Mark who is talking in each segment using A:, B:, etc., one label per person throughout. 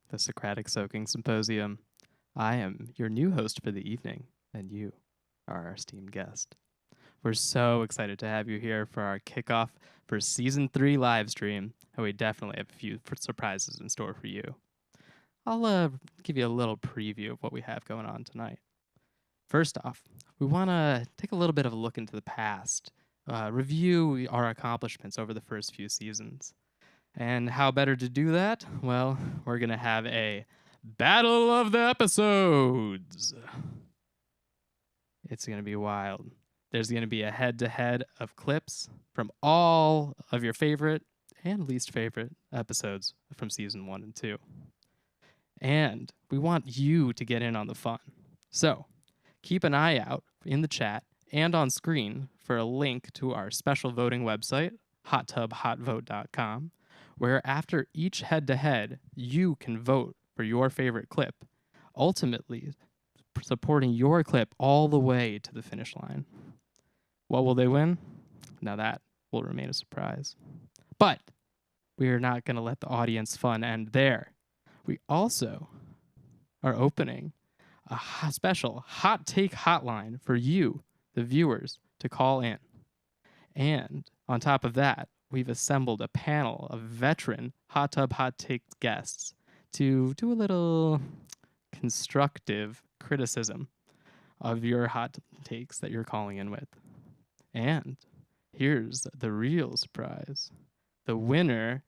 A: the Socratic Soaking Symposium. I am your new host for the evening, and you are our esteemed guest. We're so excited to have you here for our kickoff for Season 3 live stream, and we definitely have a few surprises in store for you. I'll give you a little preview of what we have going on tonight. First off, we want to take a little bit of a look into the past, review our accomplishments over the first few seasons. And how better to do that? Well, we're going to have a Battle of the Episodes. It's going to be wild. There's going to be a head-to-head of clips from all of your favorite and least favorite episodes from Season 1 and 2. And we want you to get in on the fun. So, keep an eye out in the chat and on screen for a link to our special voting website, hottubhotvote.com, where after each head-to-head, you can vote for your favorite clip, ultimately supporting your clip all the way to the finish line. What will they win? Now that will remain a surprise. But we are not going to let the audience fun end there. We also are opening a special hot take hotline for you, the viewers, to call in. And on top of that, we've assembled a panel of veteran Hot Tub Hot Take guests to do a little constructive criticism of your hot takes that you're calling in with. And here's the real surprise. The winner,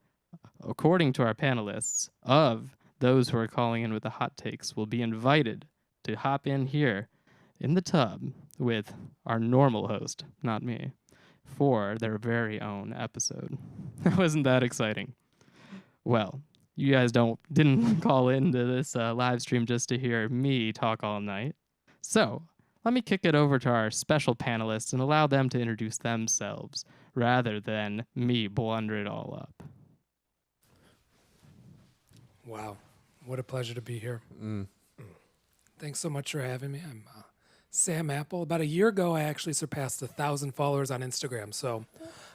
A: according to our panelists, of those who are calling in with the hot takes will be invited to hop in here in the tub with our normal host, not me, for their very own episode. Wasn't that exciting? Well, you guys didn't call into this live stream just to hear me talk all night. So let me kick it over to our special panelists and allow them to introduce themselves rather than me blunder it all up.
B: Wow. What a pleasure to be here. Thanks so much for having me. I'm Sam Apple. About a year ago, I actually surpassed 1,000 followers on Instagram. So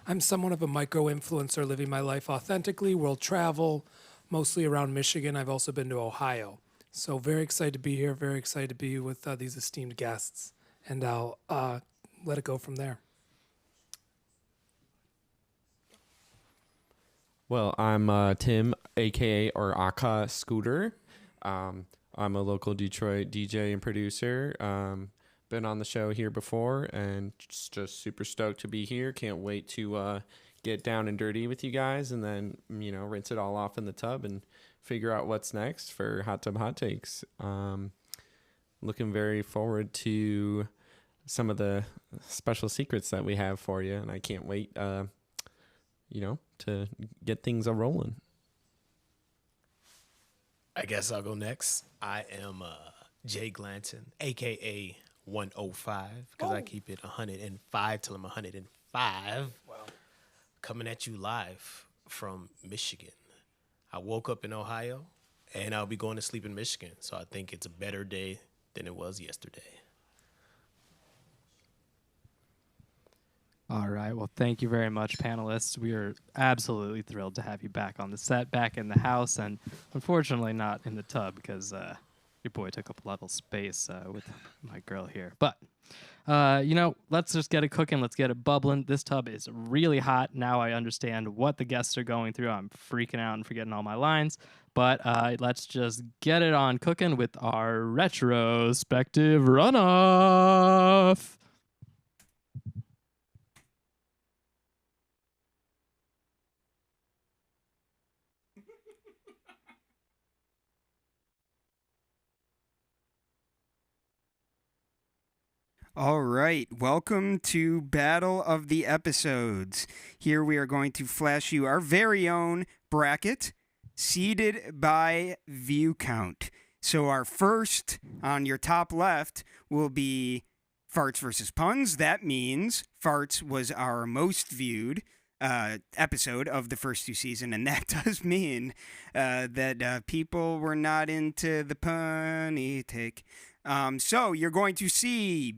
B: I'm somewhat of a micro-influencer living my life authentically, world travel, mostly around Michigan. I've also been to Ohio. So very excited to be here, very excited to be with these esteemed guests. And I'll let it go from there.
C: Well, I'm Tim, a.k.a. or Aka Scooter. I'm a local Detroit DJ and producer. Been on the show here before and just super stoked to be here. Can't wait to get down and dirty with you guys and then, rinse it all off in the tub and figure out what's next for Hot Tub Hot Takes. Looking very forward to some of the special secrets that we have for you, and I can't wait, to get things a-rolling.
D: I guess I'll go next. I am Jay Glanton, a.k.a. 105, because I keep it 105 till I'm 105. Wow. Coming at you live from Michigan. I woke up in Ohio, and I'll be going to sleep in Michigan, so I think it's a better day than it was yesterday.
A: All right. Well, thank you very much, panelists. We are absolutely thrilled to have you back on the set, back in the house, and unfortunately not in the tub because your boy took up a lot of space with my girl here. But, let's just get it cooking. Let's get it bubbling. This tub is really hot. Now I understand what the guests are going through. I'm freaking out and forgetting all my lines. But let's just get it on cooking with our retrospective runoff.
E: All right, welcome to Battle of the Episodes. Here we are going to flash you our very own bracket, seeded by view count. So our first, on your top left, will be Farts versus Puns. That means Farts was our most viewed episode of the first two seasons, and that does mean that people were not into the punny take. So you're going to see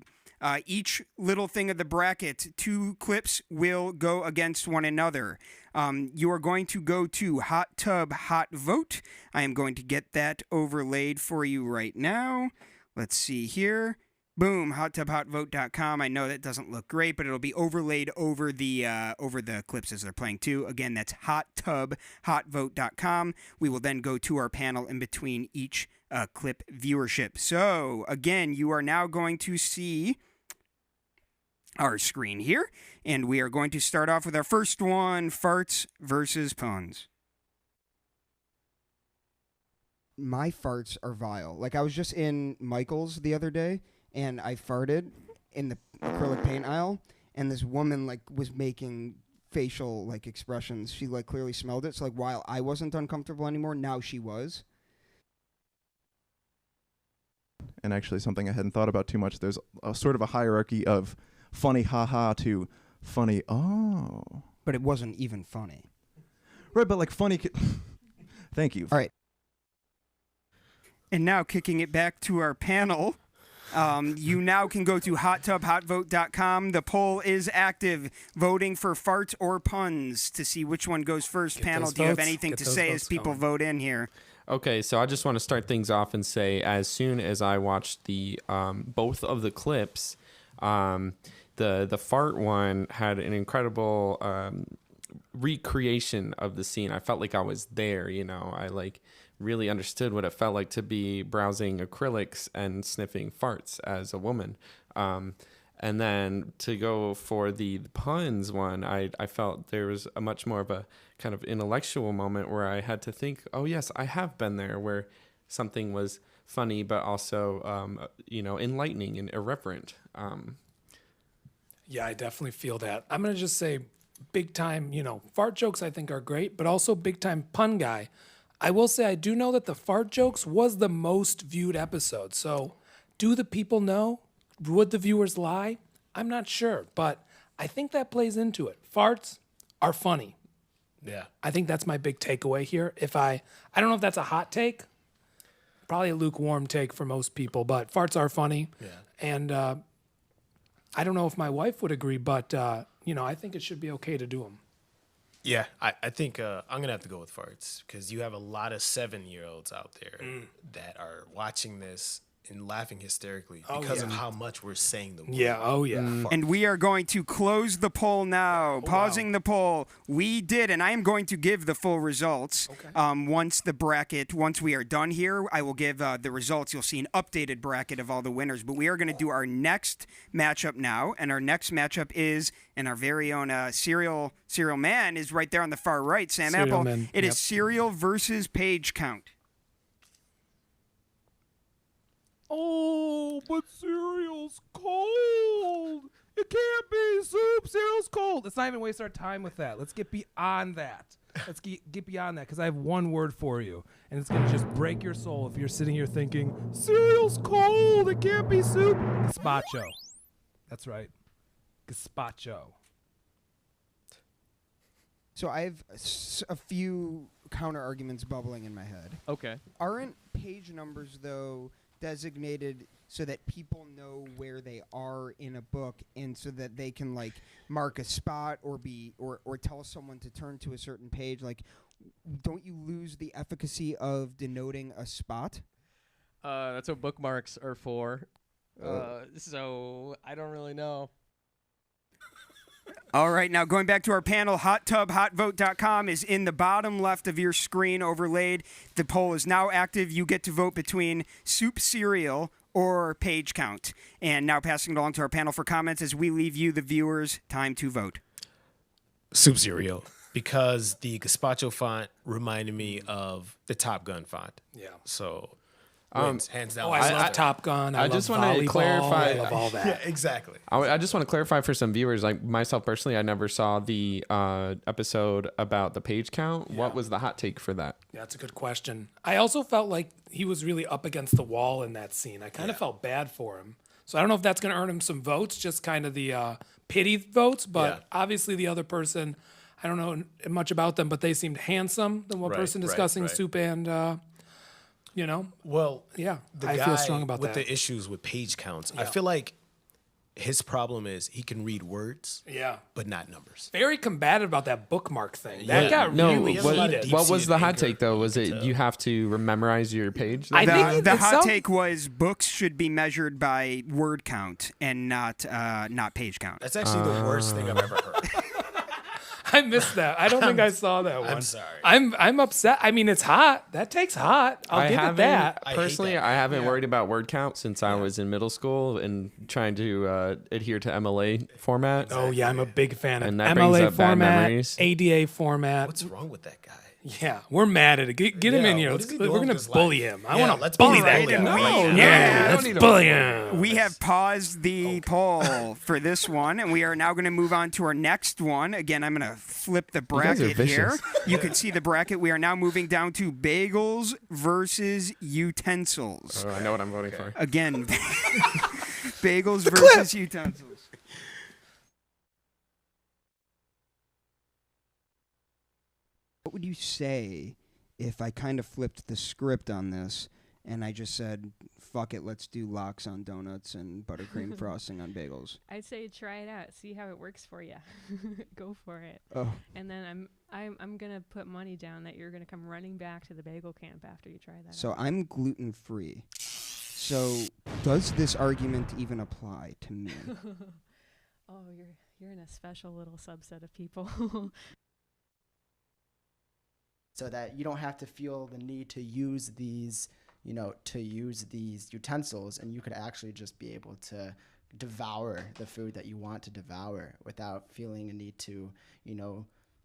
E: Each little thing of the bracket, 2 clips will go against one another. You are going to go to Hot Tub Hot Vote. I am going to get that overlaid for you right now. Let's see here. Boom, hottubhotvote.com. I know that doesn't look great, but it'll be overlaid over the clips as they're playing too. Again, that's hottubhotvote.com. We will then go to our panel in between each clip viewership. So, again, you are now going to see our screen here, and we are going to start off with our first one, farts versus puns.
F: My farts are vile. Like, I was just in Michael's the other day, and I farted in the acrylic paint aisle, and this woman, like, was making facial, like, expressions. She, like, clearly smelled it. So, like, while I wasn't uncomfortable anymore, now she was.
G: And actually something I hadn't thought about too much. There's a sort of a hierarchy of funny haha to funny oh.
F: But it wasn't even funny.
G: Right, but like funny... Thank you.
F: All right.
E: And now kicking it back to our panel, you now can go to hottubhotvote.com. The poll is active, voting for farts or puns to see which one goes first.
B: Get
E: Panel,
B: those
E: do you have
B: votes.
E: anything
B: Get
E: to
B: those
E: say
B: votes
E: as people
B: going.
E: vote in here?
C: Okay, so I just want to start things off and say, as soon as I watched the both of the clips, the fart one had an incredible recreation of the scene. I felt like I was there. You know, I like really understood what it felt like to be browsing acrylics and sniffing farts as a woman. And then to go for the puns one, I felt there was a much more of a kind of intellectual moment where I had to think, oh, yes, I have been there, where something was funny but also, enlightening and irreverent.
B: Yeah, I definitely feel that. I'm going to just say big time, fart jokes I think are great, but also big time pun guy. I will say I do know that the fart jokes was the most viewed episode. So do the people know? Would the viewers lie? I'm not sure, but I think that plays into it. Farts are funny.
D: Yeah.
B: I think that's my big takeaway here. I don't know if that's a hot take, probably a lukewarm take for most people, but farts are funny.
D: Yeah.
B: And I don't know if my wife would agree, but I think it should be okay to do them.
D: Yeah, I think I'm going to have to go with farts because you have a lot of 7-year-olds out there that are watching this and laughing hysterically because of how much we're saying the word.
B: Yeah, oh yeah.
E: And we are going to close the poll now. Pausing the poll. We did, and I am going to give the full results.
B: Okay.
E: Once we are done here, I will give the results. You'll see an updated bracket of all the winners. But we are going to do our next matchup now, and our next matchup is, and our very own Cereal Man is right there on the far right, Sam
B: Cereal
E: Apple.
B: Man,
E: It
B: yep.
E: is Cereal versus Page Count.
H: Oh, but cereal's cold. It can't be soup. Cereal's cold. Let's not even waste our time with that. Let's get beyond that. Let's get beyond that because I have one word for you, and it's going to just break your soul if you're sitting here thinking, cereal's cold. It can't be soup. Gazpacho. That's right. Gazpacho.
F: So I have a few counter arguments bubbling in my head.
A: Okay.
F: Aren't page numbers, though, designated so that people know where they are in a book and so that they can like mark a spot or tell someone to turn to a certain page? Like, don't you lose the efficacy of denoting a spot?
I: That's what bookmarks are for. So I don't really know.
E: All right, now going back to our panel, hottubhotvote.com is in the bottom left of your screen overlaid. The poll is now active. You get to vote between soup cereal or page count. And now passing it along to our panel for comments as we leave you, the viewers, time to vote.
D: Soup cereal. Because the gazpacho font reminded me of the Top Gun font.
B: Yeah.
D: So, hands down.
B: I love Top Gun. I
C: just
B: love
C: want to
B: volleyball.
C: clarify.
B: I love all that.
D: Yeah, exactly.
C: I just want to clarify for some viewers, like myself personally, I never saw the episode about the page count. What was the hot take for that?
B: Yeah, that's a good question. I also felt like he was really up against the wall in that scene. I kind of felt bad for him. So I don't know if that's going to earn him some votes, just kind of the pity votes. But obviously the other person, I don't know much about them, but they seemed handsome. The one person discussing soup and,
D: Well,
B: yeah,
D: the
B: I
D: guy
B: feel strong about
D: with
B: that.
D: the issues with page counts, I feel like his problem is he can read words,
B: Yeah.
D: but not numbers.
B: Very combative about that bookmark thing. That
D: Yeah.
B: got
C: No,
B: really
D: has a lot of
B: heated.
D: deep-
C: what was the hot
D: anger,
C: take though? Was
D: you
C: it
D: can
C: you
D: tell.
C: have to memorize your page?
B: I think
E: The
B: it
E: hot
B: sounds-
E: take was books should be measured by word count and not page count.
D: That's actually the worst thing I've ever heard.
B: I missed that. I don't think I saw that one.
D: I'm sorry.
B: I'm upset. I mean, it's hot. That takes hot. I'll give it that.
D: I hate
C: Personally,
D: that.
C: I haven't worried about word count since I was in middle school and trying to adhere to MLA format.
B: Oh yeah, I'm a big fan of
C: And that brings
B: MLA
C: up bad
B: format,
C: memories.
B: ADA format.
D: What's wrong with that guy?
B: Yeah, we're mad at it. Get him
D: Yeah,
B: in here.
D: what is he
B: We're
D: doing
B: gonna
D: with his
B: bully
D: life?
B: him. I
D: Yeah,
B: want to
D: let's
B: bully
D: bully
B: that
D: him.
B: guy.
D: No,
B: Yeah, let's bully him.
E: We have paused the poll for this one, and we are now going to move on to our next one. Again, I'm going to flip the
C: guys are
E: bracket here.
C: vicious.
E: You can see the bracket. We are now moving down to bagels versus utensils.
C: Oh, I know what I'm voting for.
E: Again, bagels versus utensils. What would you say if I kind of flipped the script on this and I just said, fuck it, let's do lox on donuts and buttercream frosting on bagels?
J: I'd say try it out, see how it works for you. Go for it.
E: Oh.
J: And then I'm gonna put money down that you're gonna come running back to the bagel camp after you try that.
E: So
J: out.
E: I'm gluten free. So does this argument even apply to me?
J: Oh, you're in a special little subset of people.
K: So that you don't have to feel the need to use these, utensils, and you could actually just be able to devour the food that you want to devour without feeling a need to,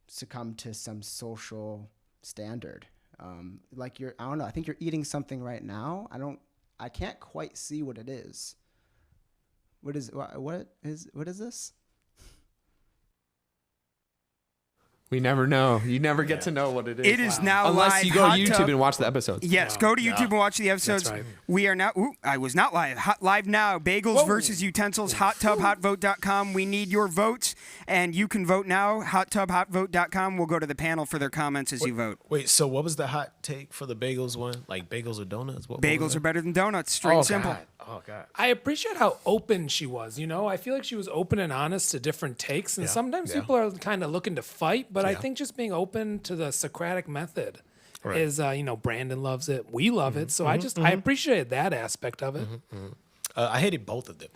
K: succumb to some social standard. I don't know, I think you're eating something right now. I can't quite see what it is. What is this?
C: We never know. You never get to know what it is.
E: It is now
C: Unless
E: live.
C: you go to
E: Hot
C: YouTube
E: tub.
C: and watch the episodes.
E: Yes, go to YouTube and watch the episodes.
B: That's right.
E: We are now. Ooh, I was not live. Live now. Bagels versus utensils. HotTubHotVote.com. We need your votes, and you can vote now. HotTubHotVote.com. We'll go to the panel for their comments as you vote.
D: Wait, so what was the hot take for the bagels one? Like bagels or donuts? What was
E: Bagels
D: that?
E: are better than donuts. Straight and simple.
D: God. Oh God.
B: I appreciate how open she was. I feel like she was open and honest to different takes, and sometimes people are kind of looking to fight. But I think just being open to the Socratic method is, Brandon loves it. We love it. So I appreciated that aspect of it.
D: I hated both of them.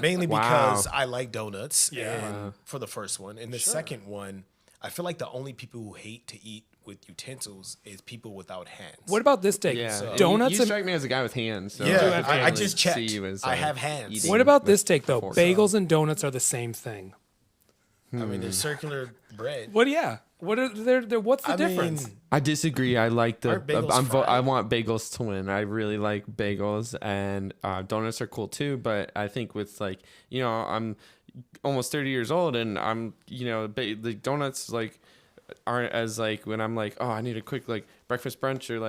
D: Mainly because I like donuts. And for the first one, and the second one, I feel like the only people who hate to eat with utensils is people without hands.
B: What about this take?
C: Yeah.
D: So-
B: Donuts
C: You
B: and
C: strike me as a guy with hands. So
D: Yeah, I
C: can't
D: just
C: really
D: checked.
C: see you as,
D: I have hands.
C: eating
B: what about
C: with
B: this take though?
C: a fork.
B: Bagels and donuts are the same thing.
D: I mean, there's circular bread.
B: What? Yeah. What are they're what's the difference?
C: I disagree. I like the.
D: Aren't bagels fried?
C: I want bagels to win. I really like bagels, and donuts are cool too. But I think with I'm almost 30 years old, and I'm the donuts aren't as when I'm I need a quick breakfast brunch or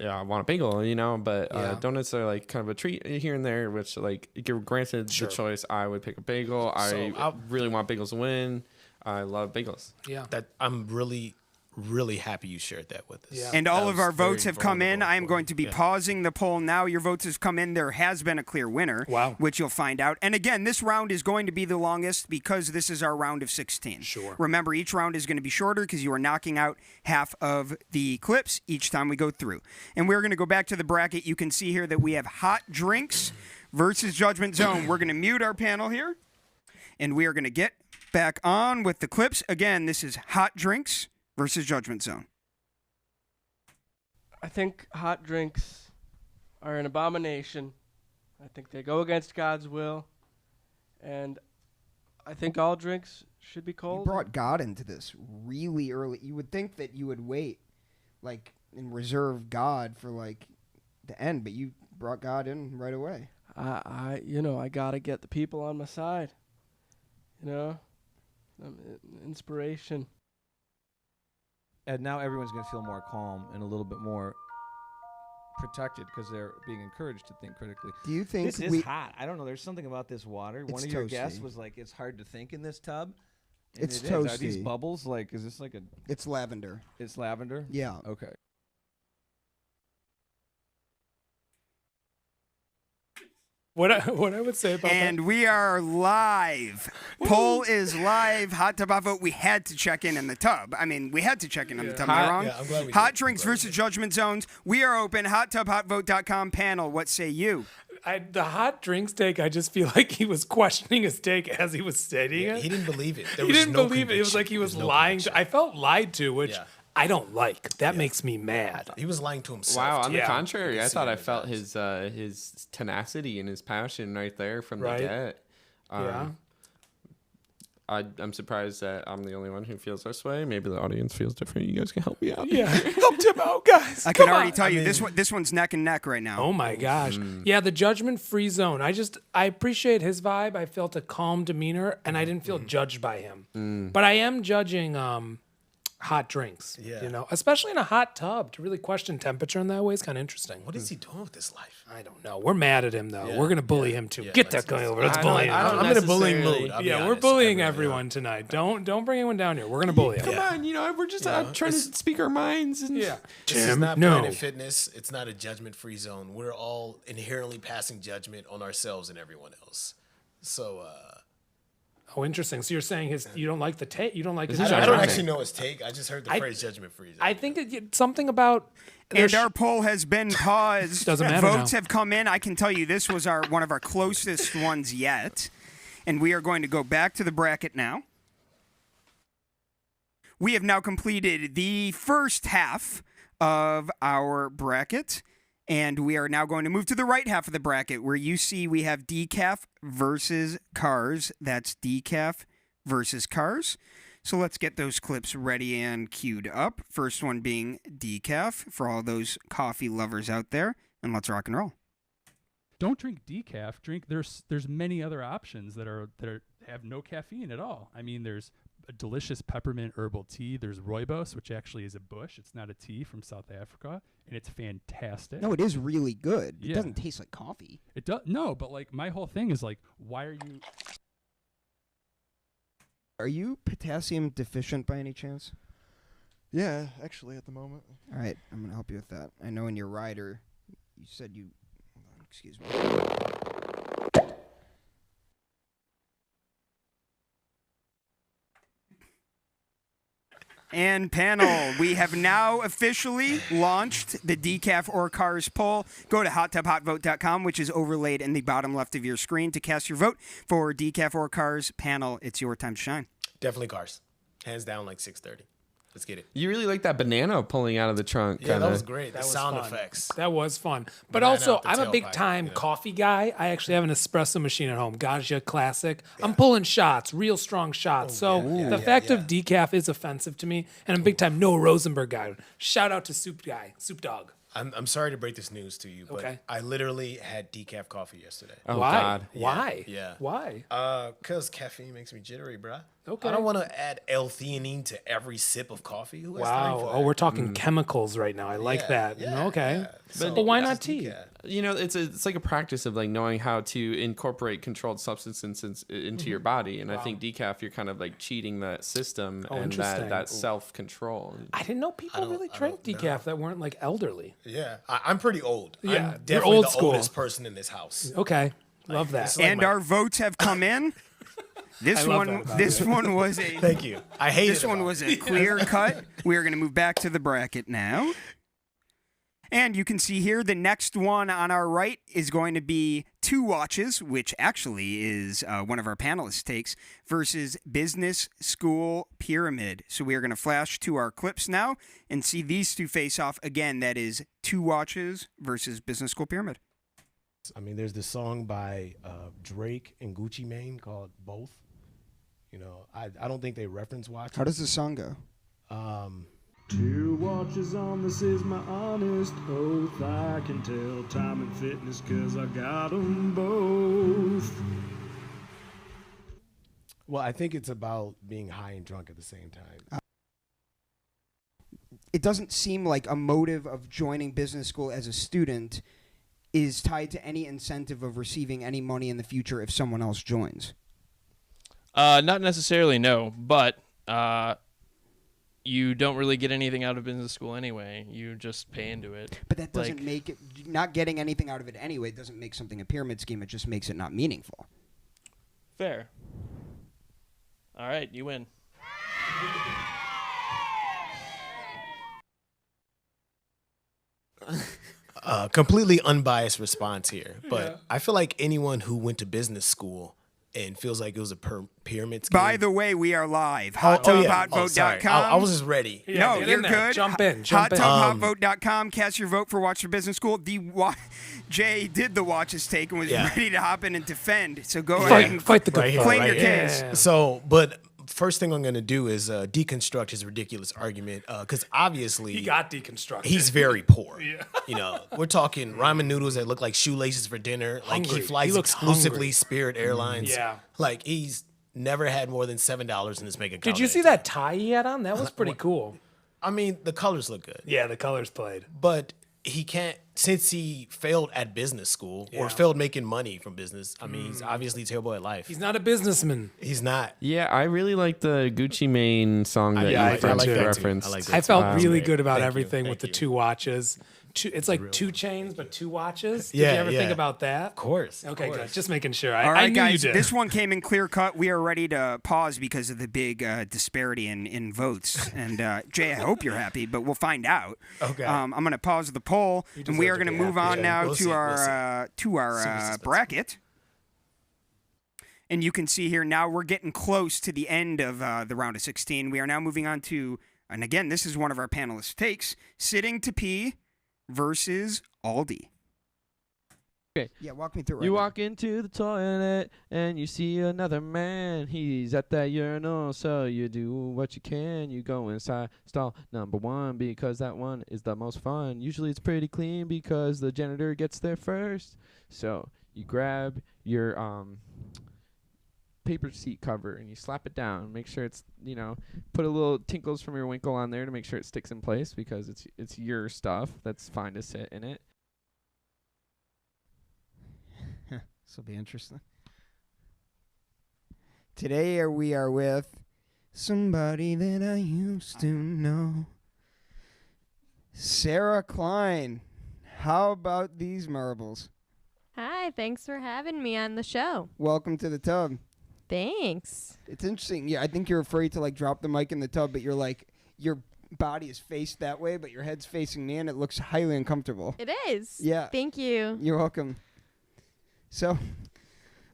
C: I want a bagel, but donuts are kind of a treat here and there, which you're granted the choice. I would pick a bagel. I really want bagels to win. I love bagels.
B: Yeah.
D: That I'm really happy you shared that with us.
B: Yeah.
E: And
D: That
E: all of
D: was
E: our votes
D: very
E: have come in.
D: vulnerable
E: I am
D: for
E: going
D: you.
E: to be
D: Yeah.
E: pausing the poll now. Your votes have come in. There has been a clear winner, which you'll find out. And again, this round is going to be the longest because this is our round of 16.
B: Sure.
E: Remember, each round is going to be shorter because you are knocking out half of the clips each time we go through. And we're going to go back to the bracket. You can see here that we have hot drinks versus Judgment Zone. We're going to mute our panel here, and we are going to get back on with the clips. Again, this is hot drinks versus Judgment Zone.
I: I think hot drinks are an abomination. I think they go against God's will. And I think all drinks should be
F: You
I: cold.
F: brought God into this really early. You would think that you would wait, and reserve God for the end, but you brought God in right away.
I: I gotta get the people on my side. Inspiration.
L: And now everyone's going to feel more calm and a little bit more protected because they're being encouraged to think critically.
F: Do you think
L: this is hot? I don't know. There's something about this water. One
F: It's
L: of your guests
F: toasty.
L: was like, "It's hard to think in this tub." And
F: It's
L: it is. Are these
F: toasty.
L: bubbles is this a?
F: It's lavender.
L: It's lavender.
F: Yeah.
L: Okay.
B: What I would say about
E: And we are live. Poll is live. Hot tub, hot vote. We had to check in the tub. I mean, we had to check in the tub. Am I wrong?
D: Yeah, I'm glad we
E: Hot
D: did.
E: drinks versus judgment zones. We are open. HotTubHotVote.com panel. What say you?
B: the hot drinks take, I just feel like he was questioning his take as he was stating
D: Yeah,
B: it.
D: he didn't believe it. There
B: He
D: was
B: didn't
D: no
B: believe it. It was
D: conviction.
B: like he was
D: There no
B: lying.
D: conviction.
B: I felt lied to, which
D: Yeah.
B: I don't like. That makes me mad.
D: He was lying to himself.
C: Wow, on the
B: Yeah.
C: contrary, I
D: see
C: thought
D: it
C: I
D: in his
C: felt
D: eyes.
C: his tenacity and his passion right there from
B: Right.
C: the get.
B: Yeah.
C: I'm surprised that I'm the only one who feels this way. Maybe the audience feels different. You guys can help me out.
B: Yeah, help Tim out, guys.
E: I can
B: Come
E: already
B: on.
E: tell you this one's neck and neck right now.
B: Oh my gosh. Yeah, the judgment-free zone. I appreciate his vibe. I felt a calm demeanor, and I didn't feel judged by him. But I am judging hot drinks.
D: Yeah.
B: You know, especially in a hot tub. To really question temperature in that way is kind of interesting.
D: What is he doing with his life?
B: I don't know. We're mad at him though.
D: Yeah,
B: We're gonna bully him too.
D: yeah,
B: Get
D: let's-
B: that guy over. Let's
C: I
B: bully him.
C: don't
D: I'm in a bullying
C: necessarily-
D: mood. I'll be
B: Yeah, we're
D: honest.
B: bullying
D: I really
B: everyone
D: am.
B: tonight. Don't bring anyone down here. We're gonna bully him.
C: Come on, we're just trying to
D: it's-
C: speak our minds. And
B: Yeah.
D: This is
B: Tim,
D: not
B: no.
D: Planet Fitness. It's not a judgment-free zone. We're all inherently passing judgment on ourselves and everyone else. So
B: Oh, interesting. So you're saying you don't like the take. You don't like his
C: is
D: I don't
C: judgment.
D: actually know his take. I just heard the phrase judgment-free zone.
B: I think that something about
E: And our poll has been paused.
B: Doesn't matter
E: Votes
B: now.
E: have come in. I can tell you this was one of our closest ones yet. And we are going to go back to the bracket now. We have now completed the first half of our bracket. And we are now going to move to the right half of the bracket where you see we have decaf versus cars. That's decaf versus cars. So let's get those clips ready and queued up. First one being decaf for all those coffee lovers out there. And let's rock and roll.
M: Don't drink decaf. There's many other options that have no caffeine at all. I mean, there's a delicious peppermint herbal tea. There's rooibos, which actually is a bush. It's not a tea, from South Africa, and it's fantastic.
F: No, it is really good. It
M: Yeah.
F: doesn't taste like coffee.
M: It does no, but like my whole thing is like, why are you?
F: Are you potassium deficient by any chance?
G: Yeah, actually, at the moment.
F: All right, I'm gonna help you with that. I know in your rider, you said you. Hold on, excuse me.
E: And panel, we have now officially launched the decaf or cars poll. Go to hottubhotvote.com, which is overlaid in the bottom left of your screen to cast your vote for decaf or cars. Panel, it's your time to shine.
D: Definitely cars. Hands down, like 6:30. Let's get it.
C: You really like that banana pulling out of the trunk.
D: Yeah, that
C: kinda.
D: was great.
B: That
D: the
B: was
D: sound
B: fun.
D: effects.
B: That was fun. But
D: Banana
B: also,
D: out the
B: I'm a big
D: tailpipe,
B: time
D: you know.
B: coffee guy. I actually have an espresso machine at home, Gaggia Classic. I'm pulling shots, real strong shots. So the fact of decaf is offensive to me, and I'm a big time Noah Rosenberg guy. Shout out to Soup Dog.
D: I'm sorry to break this news to you, but
B: Okay.
D: I literally had decaf coffee yesterday.
C: Oh
B: Why?
C: God.
B: Why?
D: Yeah.
B: Why?
D: Cause caffeine makes me jittery, bruh.
B: Okay.
D: I don't want to add L-theanine to every sip of coffee. Who has time
B: Wow.
D: for
B: Oh,
D: that?
B: we're talking chemicals right now. I like that.
D: Yeah,
B: Okay.
D: yeah. So,
B: But why
D: that's
B: not tea?
D: decaf.
C: It's like a practice of like knowing how to incorporate controlled substances into your body, and I think decaf, you're kind of like cheating that system
B: Oh,
C: and
B: interesting.
C: that self control.
B: I didn't know people really drank decaf that weren't like elderly.
D: Yeah, I'm pretty old.
B: Yeah,
D: I'm
B: you're
D: definitely
B: old
D: the
B: school.
D: oldest person in this house.
B: Okay. Love that.
D: It's like
E: And
D: my-
E: our votes have come in. This
B: I love
E: one,
B: that about
E: this
B: you.
E: one was a.
D: Thank you. I hate
E: This
D: it
E: one
D: about
E: was
D: it.
E: a clear cut. We are going to move back to the bracket now. And you can see here the next one on our right is going to be Two Watches, which actually is one of our panelists' takes, versus Business School Pyramid. So we are going to flash to our clips now and see these two face off. Again, that is Two Watches versus Business School Pyramid.
N: I mean, there's this song by Drake and Gucci Mane called Both. You know, I don't think they reference watches.
F: How does the song go?
O: Two watches on, this is my honest oath. I can tell time and fitness cause I got them both.
N: Well, I think it's about being high and drunk at the same time.
F: It doesn't seem like a motive of joining business school as a student is tied to any incentive of receiving any money in the future if someone else joins.
I: Not necessarily, no. But you don't really get anything out of business school anyway. You just pay into it.
F: But that doesn't
I: Like-
F: make it. not getting anything out of it anyway doesn't make something a pyramid scheme. It just makes it not meaningful.
I: Fair. All right, you win.
D: Completely unbiased response here, but I feel like anyone who went to business school and feels like it was a pyramid scheme.
E: By the way, we are live.
D: Sorry.
E: HotTubHotVote.com.
D: I was just ready.
E: No,
B: get
E: you're
B: in there.
E: good.
B: Jump in.
E: HotTubHotVote.com. Cast your vote for Watch Your Business School. Jay did the Watches take and was ready to hop in and defend. So go ahead and
B: fight the good fight.
E: claim your case.
D: So, but first thing I'm going to do is deconstruct his ridiculous argument because obviously
B: He got deconstructed.
D: he's very poor. You know, we're talking ramen noodles that look like shoelaces for dinner. Like
B: Hungry.
D: he flies
B: He looks
D: exclusively
B: hungry.
D: Spirit Airlines.
B: Yeah.
D: Like he's never had more than $7 in his bank account.
B: Did you see that tie he had on? That was pretty cool.
D: I mean, the colors look good.
B: Yeah, the colors played.
D: But he can't, since he failed at business school or failed making money from business. I mean, he's obviously terrible at life.
B: He's not a businessman.
D: He's not.
C: Yeah, I really like the Gucci Mane song that
D: I
C: you
D: like that too.
C: referenced.
D: I like that
B: I
D: too.
B: felt
D: Wow.
B: really
D: Thank
B: good about
D: you.
B: everything
D: Thank
B: with the
D: you.
B: 2 watches. It's like 2 chains, but 2 watches. Did
D: Yeah,
B: you ever think
D: yeah.
B: about that?
D: Of course.
B: Okay, good. Just making sure.
E: All
B: I
E: right,
B: knew
E: guys,
B: you did.
E: this one came in clear cut. We are ready to pause because of the big disparity in votes. And Jay, I hope you're happy, but we'll find out.
D: Okay.
E: I'm going to pause the poll, and we are going to move on now
D: We'll
E: to
D: see,
E: our bracket. And you can see here now we're getting close to the end of the round of 16. We are now moving on to, and again, this is one of our panelists' takes, Sitting to Pee versus Aldi.
P: Okay.
F: Yeah, walk me through it.
P: You walk into the toilet and you see another man. He's at that urinal, so you do what you can. You go inside stall number 1 because that one is the most fun. Usually it's pretty clean because the janitor gets there first. So you grab your paper seat cover and you slap it down. Make sure it's, put a little tinkles from your winkle on there to make sure it sticks in place because it's your stuff that's fine to sit in it.
F: This will be interesting. Today we are with somebody that I used to know. Sarah Klein. How about these marbles?
Q: Hi, thanks for having me on the show.
F: Welcome to the tub.
Q: Thanks.
F: It's interesting. Yeah, I think you're afraid to drop the mic in the tub, but you're your body is faced that way, but your head's facing me, and it looks highly uncomfortable.
Q: It is.
F: Yeah.
Q: Thank you.
F: You're welcome. So,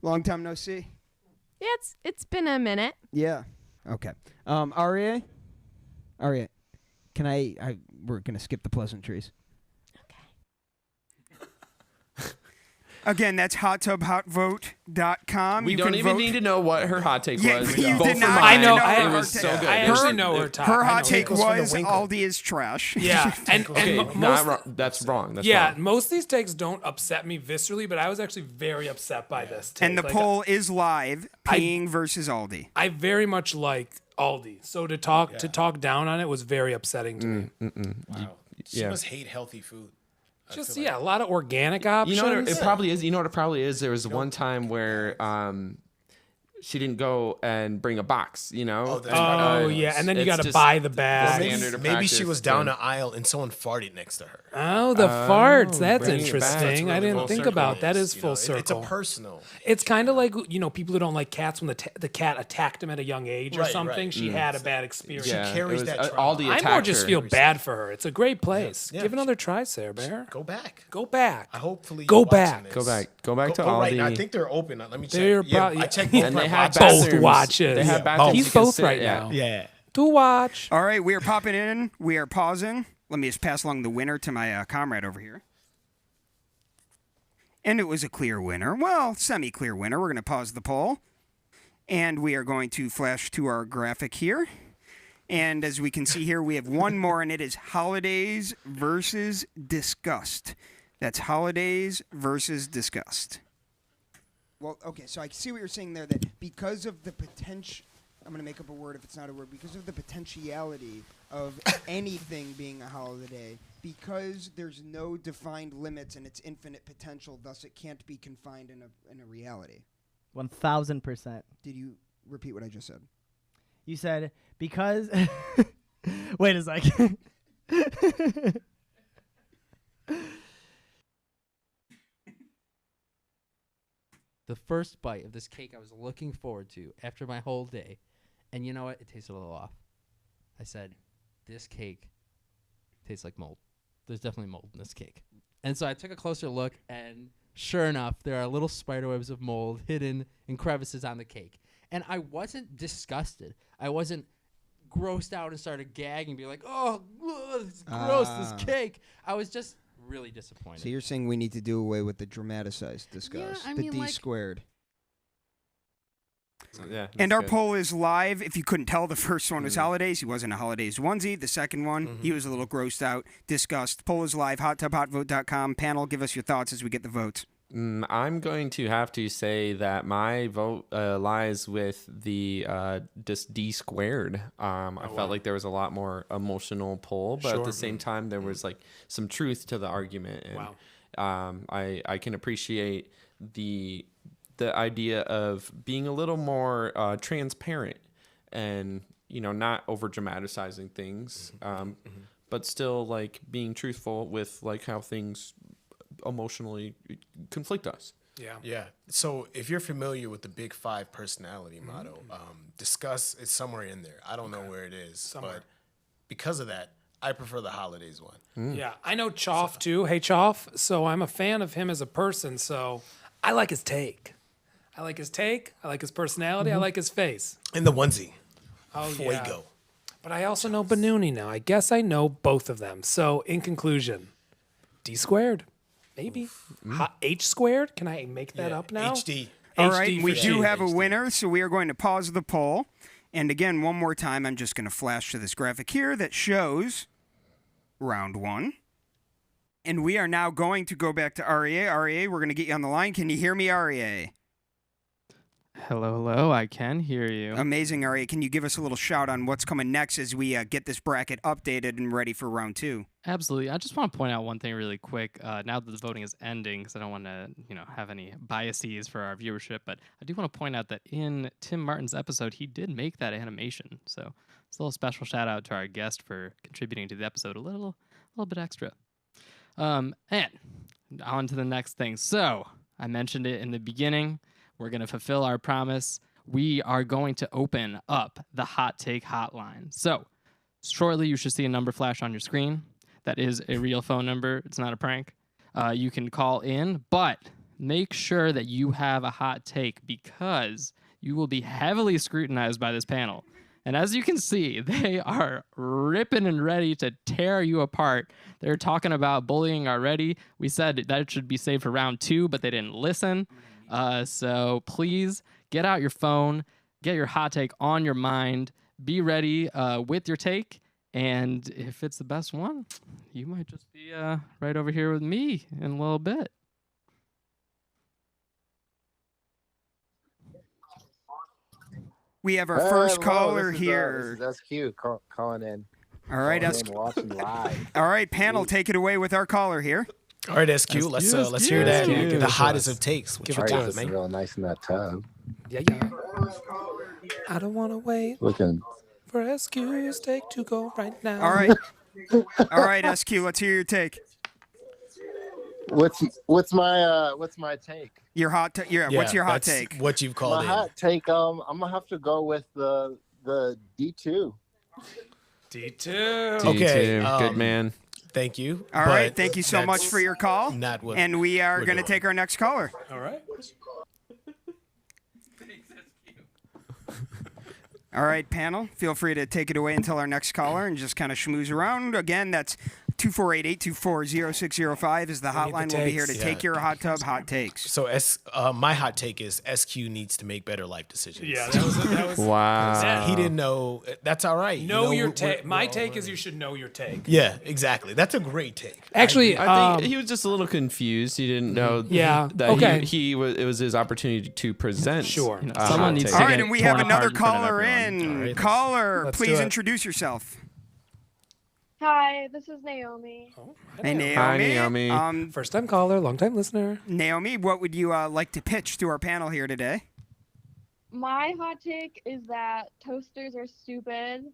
F: long time no see.
Q: Yeah, it's been a minute.
F: Yeah. Okay. Aria, can we're gonna skip the pleasantries.
E: Again, that's HotTubHotVote.com.
C: We don't even need to know what her hot take was.
E: You
C: Vote
E: did
C: for
E: not.
C: mine.
E: I know.
C: It was so good.
B: I actually know her top.
E: Her
B: I
E: hot
B: know.
E: take
B: Tinkles from the
E: was
B: winkle.
E: Aldi is trash.
B: Yeah, and
C: That's wrong. That's
B: yeah,
C: wrong.
B: most of these takes don't upset me viscerally, but I was actually very upset by this take.
E: And the poll is live, peeing versus Aldi.
B: I very much like Aldi, so to talk down on it was very upsetting to me.
D: Wow. She must hate healthy food.
B: Just a lot of organic options.
C: You know what it probably is? You know what it probably is? There was one time where she didn't go and bring a box,
B: Oh, yeah, and then you got to buy the bag.
D: Maybe she was down the aisle and someone farted next to her.
B: Oh, the farts. That's
D: bring it back.
B: interesting. I didn't think about that. Is full circle.
D: It's a personal.
B: It's kind of like people who don't like cats when the cat attacked him at a young age or
D: Right,
B: something.
D: right.
B: She had a bad experience.
C: Yeah,
D: She carries
C: it was,
D: that
C: all
D: trauma.
C: the
B: I
C: attacked
B: more just
C: her.
B: feel bad for her. It's a great place.
D: Yeah.
B: Give another try, Sarah Bear.
D: Go back.
B: Go back.
D: I hopefully
B: Go
D: you're watching
B: back.
D: this.
C: Go back to
D: Go
C: Aldi.
D: right now. I think they're open. Let me check.
B: They're
D: I checked
C: And they have
B: both
C: bathrooms.
B: watches.
C: They have
B: Yeah.
C: bathrooms.
B: He's
C: you can
B: both
C: sit-
B: right
C: yeah.
B: now.
D: Yeah.
B: To watch.
E: All right, we are popping in. We are pausing. Let me just pass along the winner to my comrade over here. And it was a clear winner. Well, semi-clear winner. We're going to pause the poll. And we are going to flash to our graphic here. And as we can see here, we have one more, and it is holidays versus disgust. That's holidays versus disgust.
F: Well, okay, so I see what you're saying there, that because of the potential, I'm going to make up a word if it's not a word, because of the potentiality of anything being a holiday, because there's no defined limits and it's infinite potential, thus it can't be confined in a reality.
R: 1,000%.
F: Did you repeat what I just said?
R: You said because. Wait a second.
S: the first bite of this cake I was looking forward to after my whole day. And you know what? It tasted a little off. I said, this cake tastes like mold. There's definitely mold in this cake. And so I took a closer look, and sure enough, there are little spider webs of mold hidden in crevices on the cake. And I wasn't disgusted. I wasn't grossed out and started gagging, be like, oh, it's gross, this cake. I was just really disappointed.
F: So you're saying we need to do away with the dramaticized disgust,
S: I
F: the
S: mean,
F: D
S: like-
F: squared.
C: Yeah.
E: And our
C: good.
E: poll is live. If you couldn't tell, the first one was holidays. He wasn't a holidays onesie. The second one, he was a little grossed out, disgust. Poll is live. HotTubHotVote.com. Panel, give us your thoughts as we get the votes.
C: I'm going to have to say that my vote lies with the just D squared. I felt like there was a lot more emotional pull, but at the same time, there was like some truth to the argument. And, I can appreciate the idea of being a little more transparent and, you know, not over dramatizing things, but still like being truthful with like how things emotionally conflict us.
D: Yeah. So if you're familiar with the Big Five personality motto, discuss is somewhere in there. I don't know where it is, but because of that, I prefer the holidays one.
B: Yeah, I know Choff too. Hey, Choff. So I'm a fan of him as a person. So I like his take. I like his personality. I like his face.
D: And the onesie.
B: Oh,
D: Fuego.
B: yeah. But I also know Benuni now. I guess I know both of them. So in conclusion, D squared. Maybe. H squared? Can I make that up now?
D: HD.
E: All right,
B: HD
E: we
B: for
E: do
B: sure.
E: have a winner, so we are going to pause the poll. And again, one more time, I'm just going to flash to this graphic here that shows round one. And we are now going to go back to REA. REA, we're going to get you on the line. Can you hear me, REA?
A: Hello, I can hear you.
E: Amazing, REA. Can you give us a little shout on what's coming next as we get this bracket updated and ready for round two?
A: Absolutely. I just want to point out one thing really quick. Now that the voting is ending, because I don't want to, have any biases for our viewership, but I do want to point out that in Tim Martin's episode, he did make that animation. So it's a little special shout out to our guest for contributing to the episode a little bit extra. And on to the next thing. So I mentioned it in the beginning. We're going to fulfill our promise. We are going to open up the Hot Take Hotline. So shortly, you should see a number flash on your screen. That is a real phone number. It's not a prank. You can call in, but make sure that you have a hot take because you will be heavily scrutinized by this panel. And as you can see, they are ripping and ready to tear you apart. They're talking about bullying already. We said that it should be saved for round two, but they didn't listen. So please get out your phone, get your hot take on your mind, be ready with your take. And if it's the best one, you might just be right over here with me in a little bit.
E: We have our first caller
T: this
E: here.
T: Is SQ calling in.
E: All right,
T: Calling
E: SQ.
T: in, watching live.
E: All right, panel, take it away with our caller here.
D: All right, SQ. Let's hear that. The hottest of takes. What you
T: All right,
D: got,
T: this
D: man?
T: is real nice in that tub.
B: Yeah. I don't want to wait
T: Looking.
B: for SQ's take to go right now.
E: All right. All right, SQ, let's hear your take.
T: What's my take?
E: Your hot take. Yeah, what's your hot
D: that's
E: take?
D: What you've called
T: My
D: in.
T: hot take. I'm gonna have to go with the D2.
B: D2.
D: Okay,
C: good man.
D: Thank you.
E: All right, thank you so much for your call.
D: Not what
E: And we are
D: we're
E: going to
D: doing.
E: take our next caller.
B: All right.
E: All right, panel, feel free to take it away until our next caller and just kind of schmooze around. Again, that's 248-824-0605 is the hotline. We'll be here to take your hot tub hot takes.
D: So my hot take is SQ needs to make better life decisions.
B: Yeah, that was
C: Wow.
D: He didn't know. That's all right.
B: Know your
D: take.
B: take. My take is you should know your take.
D: Yeah, exactly. That's a great take.
B: Actually,
C: I think he was just a little confused. He didn't know
B: Yeah,
C: that
B: okay.
C: it was his opportunity to present.
B: Sure.
A: Someone needs to
E: All right,
A: get
E: and we have
A: torn
E: another
A: apart in front of
E: caller
A: everyone.
E: in.
D: All right,
E: Caller,
B: let's do
E: please
B: it.
E: introduce yourself.
U: Hi, this is Naomi.
E: Hey, Naomi.
C: Hi, Naomi.
B: First time caller, long time listener.
E: Naomi, what would you like to pitch to our panel here today?
U: My hot take is that toasters are stupid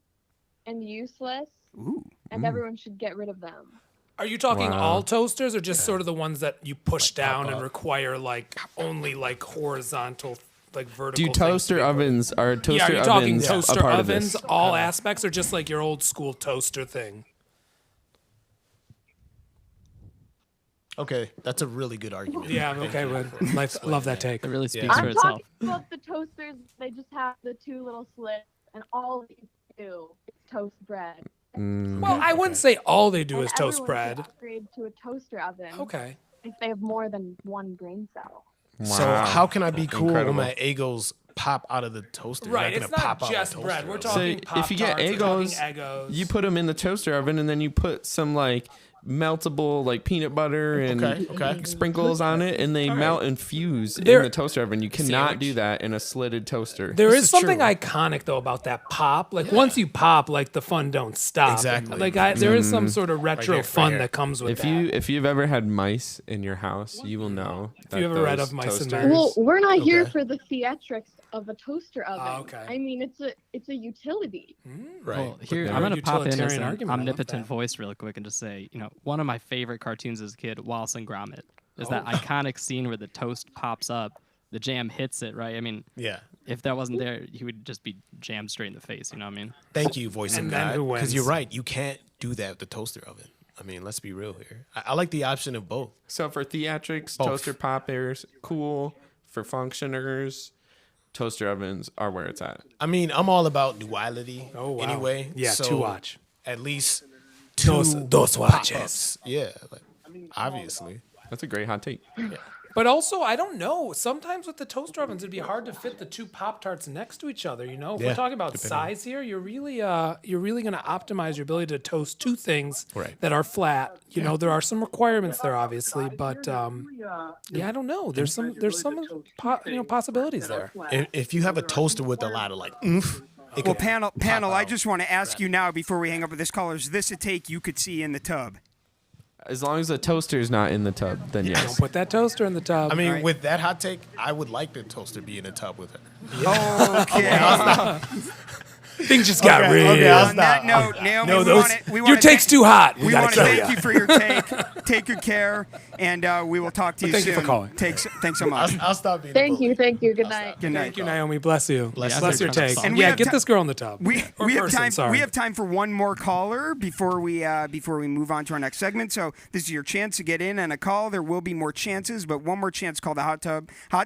U: and useless,
E: Ooh.
U: and everyone should get rid of them.
B: Are you talking
C: Wow.
B: all toasters or just sort of the ones that you push down and require like only like horizontal, like vertical?
C: Do toaster ovens are toaster
B: yeah, are you talking
C: ovens
B: toaster
C: a part
B: ovens,
C: of this?
B: all aspects, or just like your old school toaster thing?
D: Okay, that's a really good argument.
B: Yeah,
D: Thank
B: okay,
D: you
B: well,
D: for
B: nice,
D: explaining
B: love that take.
A: It really
D: speaks
U: I'm talking about the toasters. They just have the two little slits, and all you do is toast bread.
B: Well, I wouldn't say all they do
U: And
B: is toast
U: everyone
B: bread.
U: should upgrade to a toaster oven.
B: Okay.
U: If they have more than one grain cell.
D: So how can I be cool
C: Incredible.
D: when my Eggos pop out of the toaster?
B: Right,
D: They're
B: it's
D: gonna
B: not
D: pop out
B: just
D: the
B: bread.
D: toaster
B: We're
D: oven.
B: talking
C: So if you get
B: Pop-Tarts, we're talking
C: Eggos,
B: Eggos.
C: you put them in the toaster oven, and then you put some like meltable like peanut butter and
D: Okay.
C: sprinkles on it, and they
B: All
C: melt
B: right.
C: and fuse
B: There-
C: in the toaster oven. You cannot do
B: Sandwich.
C: that in a slitted toaster.
B: There is something iconic though about that pop. Like once you pop, like the fun don't stop.
D: Exactly.
B: Like there is some sort of retro
D: here,
B: fun
D: here.
B: that comes with
C: if
B: that.
C: if you've ever had mice in your house, you will know.
B: you ever read of mice and men?
U: Well, we're not here
C: Okay.
U: for the theatrics of a toaster oven.
B: okay.
U: I mean, it's a utility.
A: Well, here
B: But
A: I'm
B: no
A: gonna pop in as
B: utilitarian
A: an
B: argument. I love
A: omnipotent
B: that.
A: voice real quick and just say, one of my favorite cartoons as a kid, Wallace and Gromit, is that iconic scene where the toast pops up, the jam hits it, right? I mean,
D: Yeah.
A: if that wasn't there, he would just be jammed straight in the face. You know what I mean?
D: Thank you, voice
B: And
D: of
B: then
D: God.
B: who
D: Because you're
B: wins?
D: right. You can't do that with the toaster oven. I mean, let's be real here. I like the option of both.
C: So for theatrics,
D: Both.
C: toaster poppers, cool. For functioners, toaster ovens are where it's at.
D: I mean, I'm all about duality
B: Oh, wow.
D: anyway.
B: Yeah,
D: so
B: two watch.
D: At least two
B: Dos watches.
D: pop-ups. Yeah, like, obviously.
C: That's a great hot take.
B: But also, I don't know. Sometimes with the toaster ovens, it'd be hard to fit the two Pop-Tarts next to each other. If
D: Yeah,
B: we're talking about
D: depending.
B: size here, you're really going to optimize your ability to toast two things
D: Right.
B: that are flat. There are some requirements there, obviously, but yeah, I don't know. There's some possibilities there.
D: If you have a toaster with a lot of like oomph, it
E: Well,
D: could
E: panel, I
D: out.
E: just want to ask you now before we hang up with this caller, is this a take you could see in the tub?
C: As long as the toaster's not in the tub, then
B: Don't
C: yes.
B: put that toaster in the tub.
D: I mean,
E: Right.
D: with that hot take, I would like the toaster be in a tub with her.
E: Okay.
B: Things just got
D: Okay,
B: real.
D: okay, I'll
E: On that
D: stop.
E: note, Naomi,
B: No,
E: we
B: those,
E: want it.
B: your take's too hot.
E: We want to thank you for your take. Take good care, and we will talk to you
B: Thank
E: soon.
B: you for calling.
E: Thanks so much.
D: I'll stop being.
U: Thank you. Good night.
E: Good night.
B: Thank you, Naomi. Bless you.
D: Bless
B: Bless
D: you.
B: your take.
E: And
B: And
E: we
B: yeah,
E: have
B: get
E: ti-
B: this girl in the tub.
E: We
B: Or
E: have
B: person,
E: time.
B: sorry.
E: We have time for one more caller before we move on to our next segment. So this is your chance to get in on a call. There will be more chances, but one more chance. Call the hot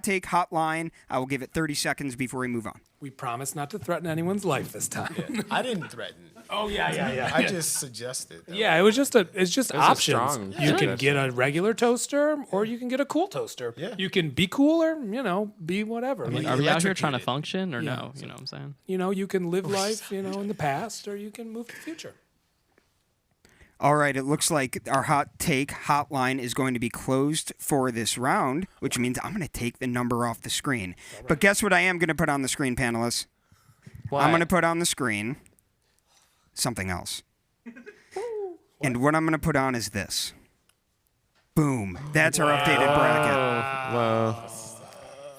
E: take hotline. I will give it 30 seconds before we move on.
B: We promise not to threaten anyone's life this time.
D: I didn't threaten.
B: Oh yeah.
D: I just suggested.
B: Yeah, it's just
C: a
B: options.
C: strong
B: You can
C: suggestion.
B: get a regular toaster, or you can get a cool toaster.
D: Yeah.
B: You can be cool, or be whatever.
A: I mean,
B: Like,
A: are we out here
D: electrocuted.
A: trying to function or
B: Yeah.
A: no? You know what I'm saying?
B: you can live life, in the past, or you can move to the future.
E: All right, it looks like our hot take hotline is going to be closed for this round, which means I'm going to take the number off the screen. But guess what I am going to put on the screen, panelists? I'm going to put on the screen something else. And what I'm going to put on is this. Boom. That's our updated bracket.
C: Wow.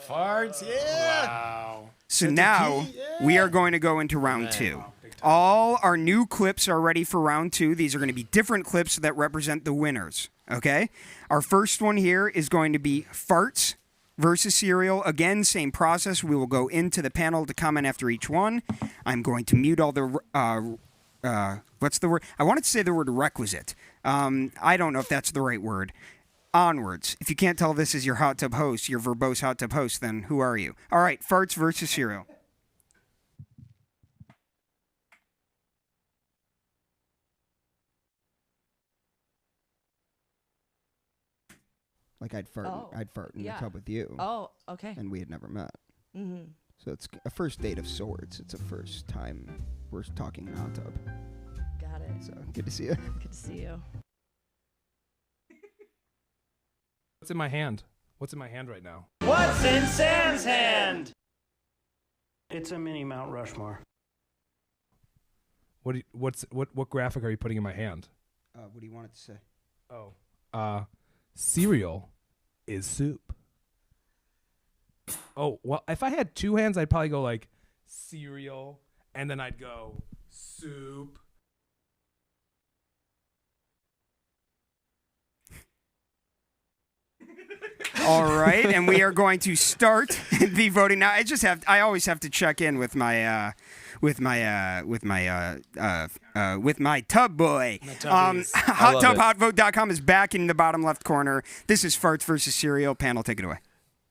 D: Farts, yeah.
E: So now we are going to go into round two. All our new clips are ready for round two. These are going to be different clips that represent the winners. Okay? Our first one here is going to be farts versus cereal. Again, same process. We will go into the panel to comment after each one. I'm going to mute all the what's the word? I wanted to say the word requisite. I don't know if that's the right word. Onwards. If you can't tell this is your hot tub host, your verbose hot tub host, then who are you? All right, farts versus cereal. Like I'd fart in the tub with you.
H: Oh, okay.
E: And we had never met.
H: Mm-hmm.
E: So it's a first date of sorts. It's a first time we're talking in a hot tub.
H: Got it.
E: So good to see you.
H: Good to see you.
B: What's in my hand? What's in my hand right now?
O: What's in Sam's hand? It's a mini Mount Rushmore.
B: What graphic are you putting in my hand?
E: What do you want it to say?
B: Oh, cereal is soup. Oh, well, if I had two hands, I'd probably go like cereal, and then I'd go soup.
E: All right, and we are going to start the voting now. I always have to check in with my tub boy. HotTubHotVote.com is back in the bottom left corner. This is Farts versus Cereal. Panel, take it away.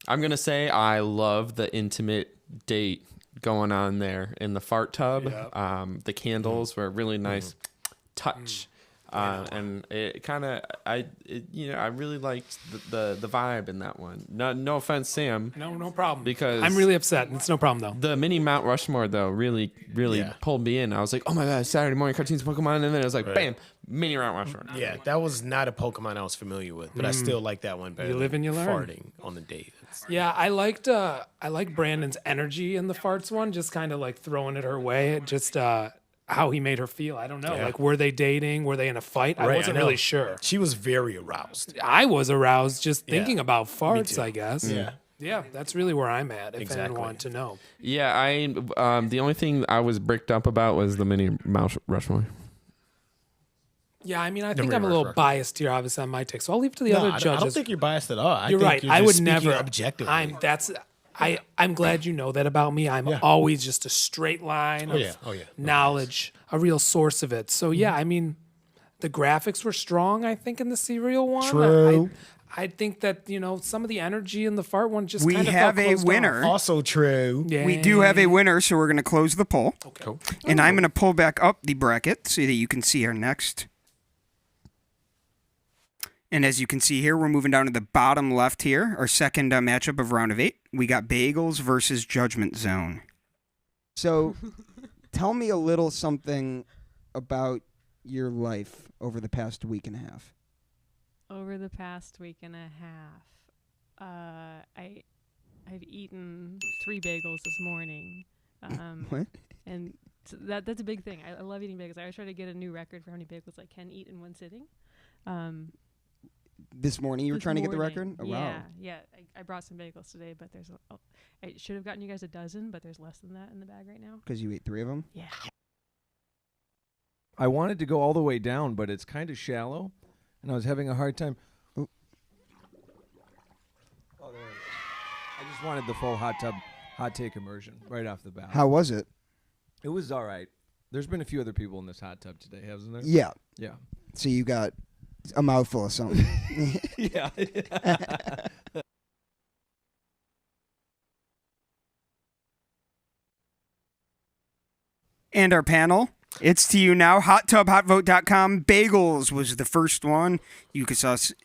C: I'm going to say I love the intimate date going on there in the fart tub. The candles were a really nice touch. And it kind of, I really liked the vibe in that one. No offense, Sam.
B: No problem.
C: Because
B: I'm really upset. It's no problem, though.
C: The mini Mount Rushmore, though, really pulled me in. I was like, oh my God, Saturday morning cartoons, Pokemon. And then it was like, bam, mini Mount Rushmore.
D: Yeah, that was not a Pokemon I was familiar with, but I still like that one better.
B: You live and you learn.
D: Farting on the date.
B: Yeah, I liked Brandon's energy in the farts one, just kind of like throwing it her way. Just how he made her feel. I don't know.
D: Yeah.
B: Like, were they dating? Were they in a fight? I wasn't really sure.
D: She was very aroused.
B: I was aroused just thinking about farts, I guess.
C: Yeah.
B: Yeah, that's really where I'm at, if anyone wanted to know.
C: Yeah, the only thing I was bricked up about was the mini Mount Rushmore.
B: Yeah, I mean, I think I'm a little biased here, obviously, on my take. So I'll leave it to the other judges.
D: I don't think you're biased at all.
B: You're right. I would never.
D: Objectively.
B: I'm glad you know that about me. I'm always just a straight line of knowledge, a real source of it. So yeah, I mean, the graphics were strong, I think, in the cereal one.
E: True.
B: I think that, some of the energy in the fart one just
E: We
B: kind of
E: have a winner.
D: Also true.
B: Yeah.
E: We do have a winner, so we're going to close the poll.
B: Okay.
D: Cool.
E: And I'm going to pull back up the bracket so that you can see our next. And as you can see here, we're moving down to the bottom left here, our second matchup of round of 8. We got Bagels versus Judgment Zone.
F: So, tell me a little something about your life over the past week and a half.
J: Over the past week and a half, I've eaten 3 bagels this morning.
F: What?
J: And so that's a big thing. I love eating bagels. I always try to get a new record for how many bagels I can eat in one sitting.
F: This morning you were trying to get the record? Oh,
J: yeah,
F: wow.
J: yeah. I brought some bagels today, but I should have gotten you guys a dozen, but there's less than that in the bag right now.
F: Because you ate 3 of them?
J: Yeah.
L: I wanted to go all the way down, but it's kind of shallow, and I was having a hard time. Oh, there it is. I just wanted the full hot take immersion right off the bat.
F: How was it?
L: It was all right. There's been a few other people in this hot tub today, hasn't there?
F: Yeah.
L: Yeah.
F: So you got a mouthful of something.
L: Yeah.
E: And our panel, it's to you now. HotTubHotVote.com. Bagels was the first one. You could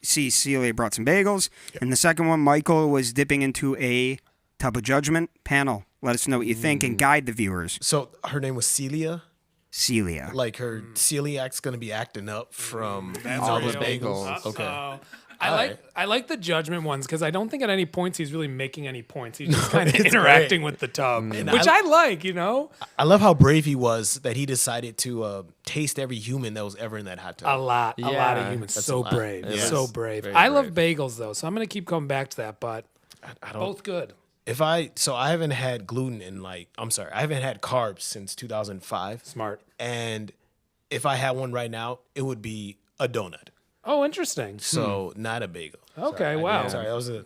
E: see Celia brought some bagels. Yep. And the second one, Michael was dipping into a tub of judgment. Panel, let us know what you think and guide the viewers.
D: So her name was Celia?
E: Celia.
D: Like her celiac's going to be acting up from
C: all the bagels.
D: Okay.
B: I like the judgment ones because I don't think at any points he's really making any points. He's just kind of interacting with the tub, which I like,
D: I love how brave he was that he decided to taste every human that was ever in that hot tub.
B: A lot of humans.
D: That's
B: So
D: a lot.
B: brave.
D: Yes.
B: So brave.
D: Very
B: I love bagels, though, so I'm going to keep coming back to that, but
D: I don't,
B: both good.
D: I haven't had gluten I haven't had carbs since 2005.
B: Smart.
D: And if I had one right now, it would be a donut.
B: Oh, interesting.
D: So not a bagel.
B: Okay, wow.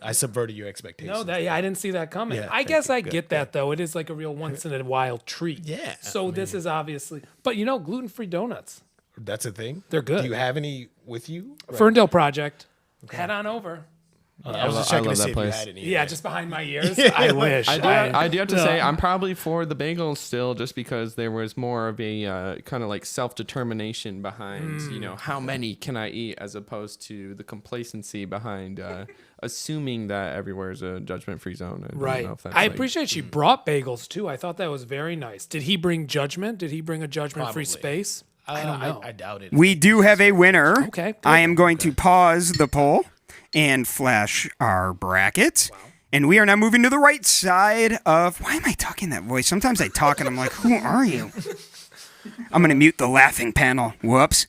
D: I subverted your expectations.
B: No, I didn't see that coming.
D: Yeah,
B: I guess I get that, though. It is like a real once in a while treat.
D: Yeah.
B: So this is obviously, but gluten-free donuts.
D: That's a thing?
B: They're good.
D: Do you have any with you?
B: Ferndale Project. Okay. Head on over.
D: I was just checking to see if you
C: place.
D: had any.
B: Yeah, just behind my ears. I wish.
C: I do have to say, I'm probably for the bagels still, just because there was more of a kind of like self-determination behind, how many can I eat, as opposed to the complacency behind assuming that everywhere is a judgment-free zone.
B: Right. I appreciate she brought bagels, too. I thought that was very nice. Did he bring judgment? Did he bring a judgment-free space? I don't know.
D: I doubt it.
E: We do have a winner.
B: Okay. Good.
E: I am going to pause the poll and flash our bracket. Wow. And we are now moving to the right side of... Why am I talking that voice? Sometimes I talk and I'm like, who are you? I'm going to mute the laughing panel. Whoops.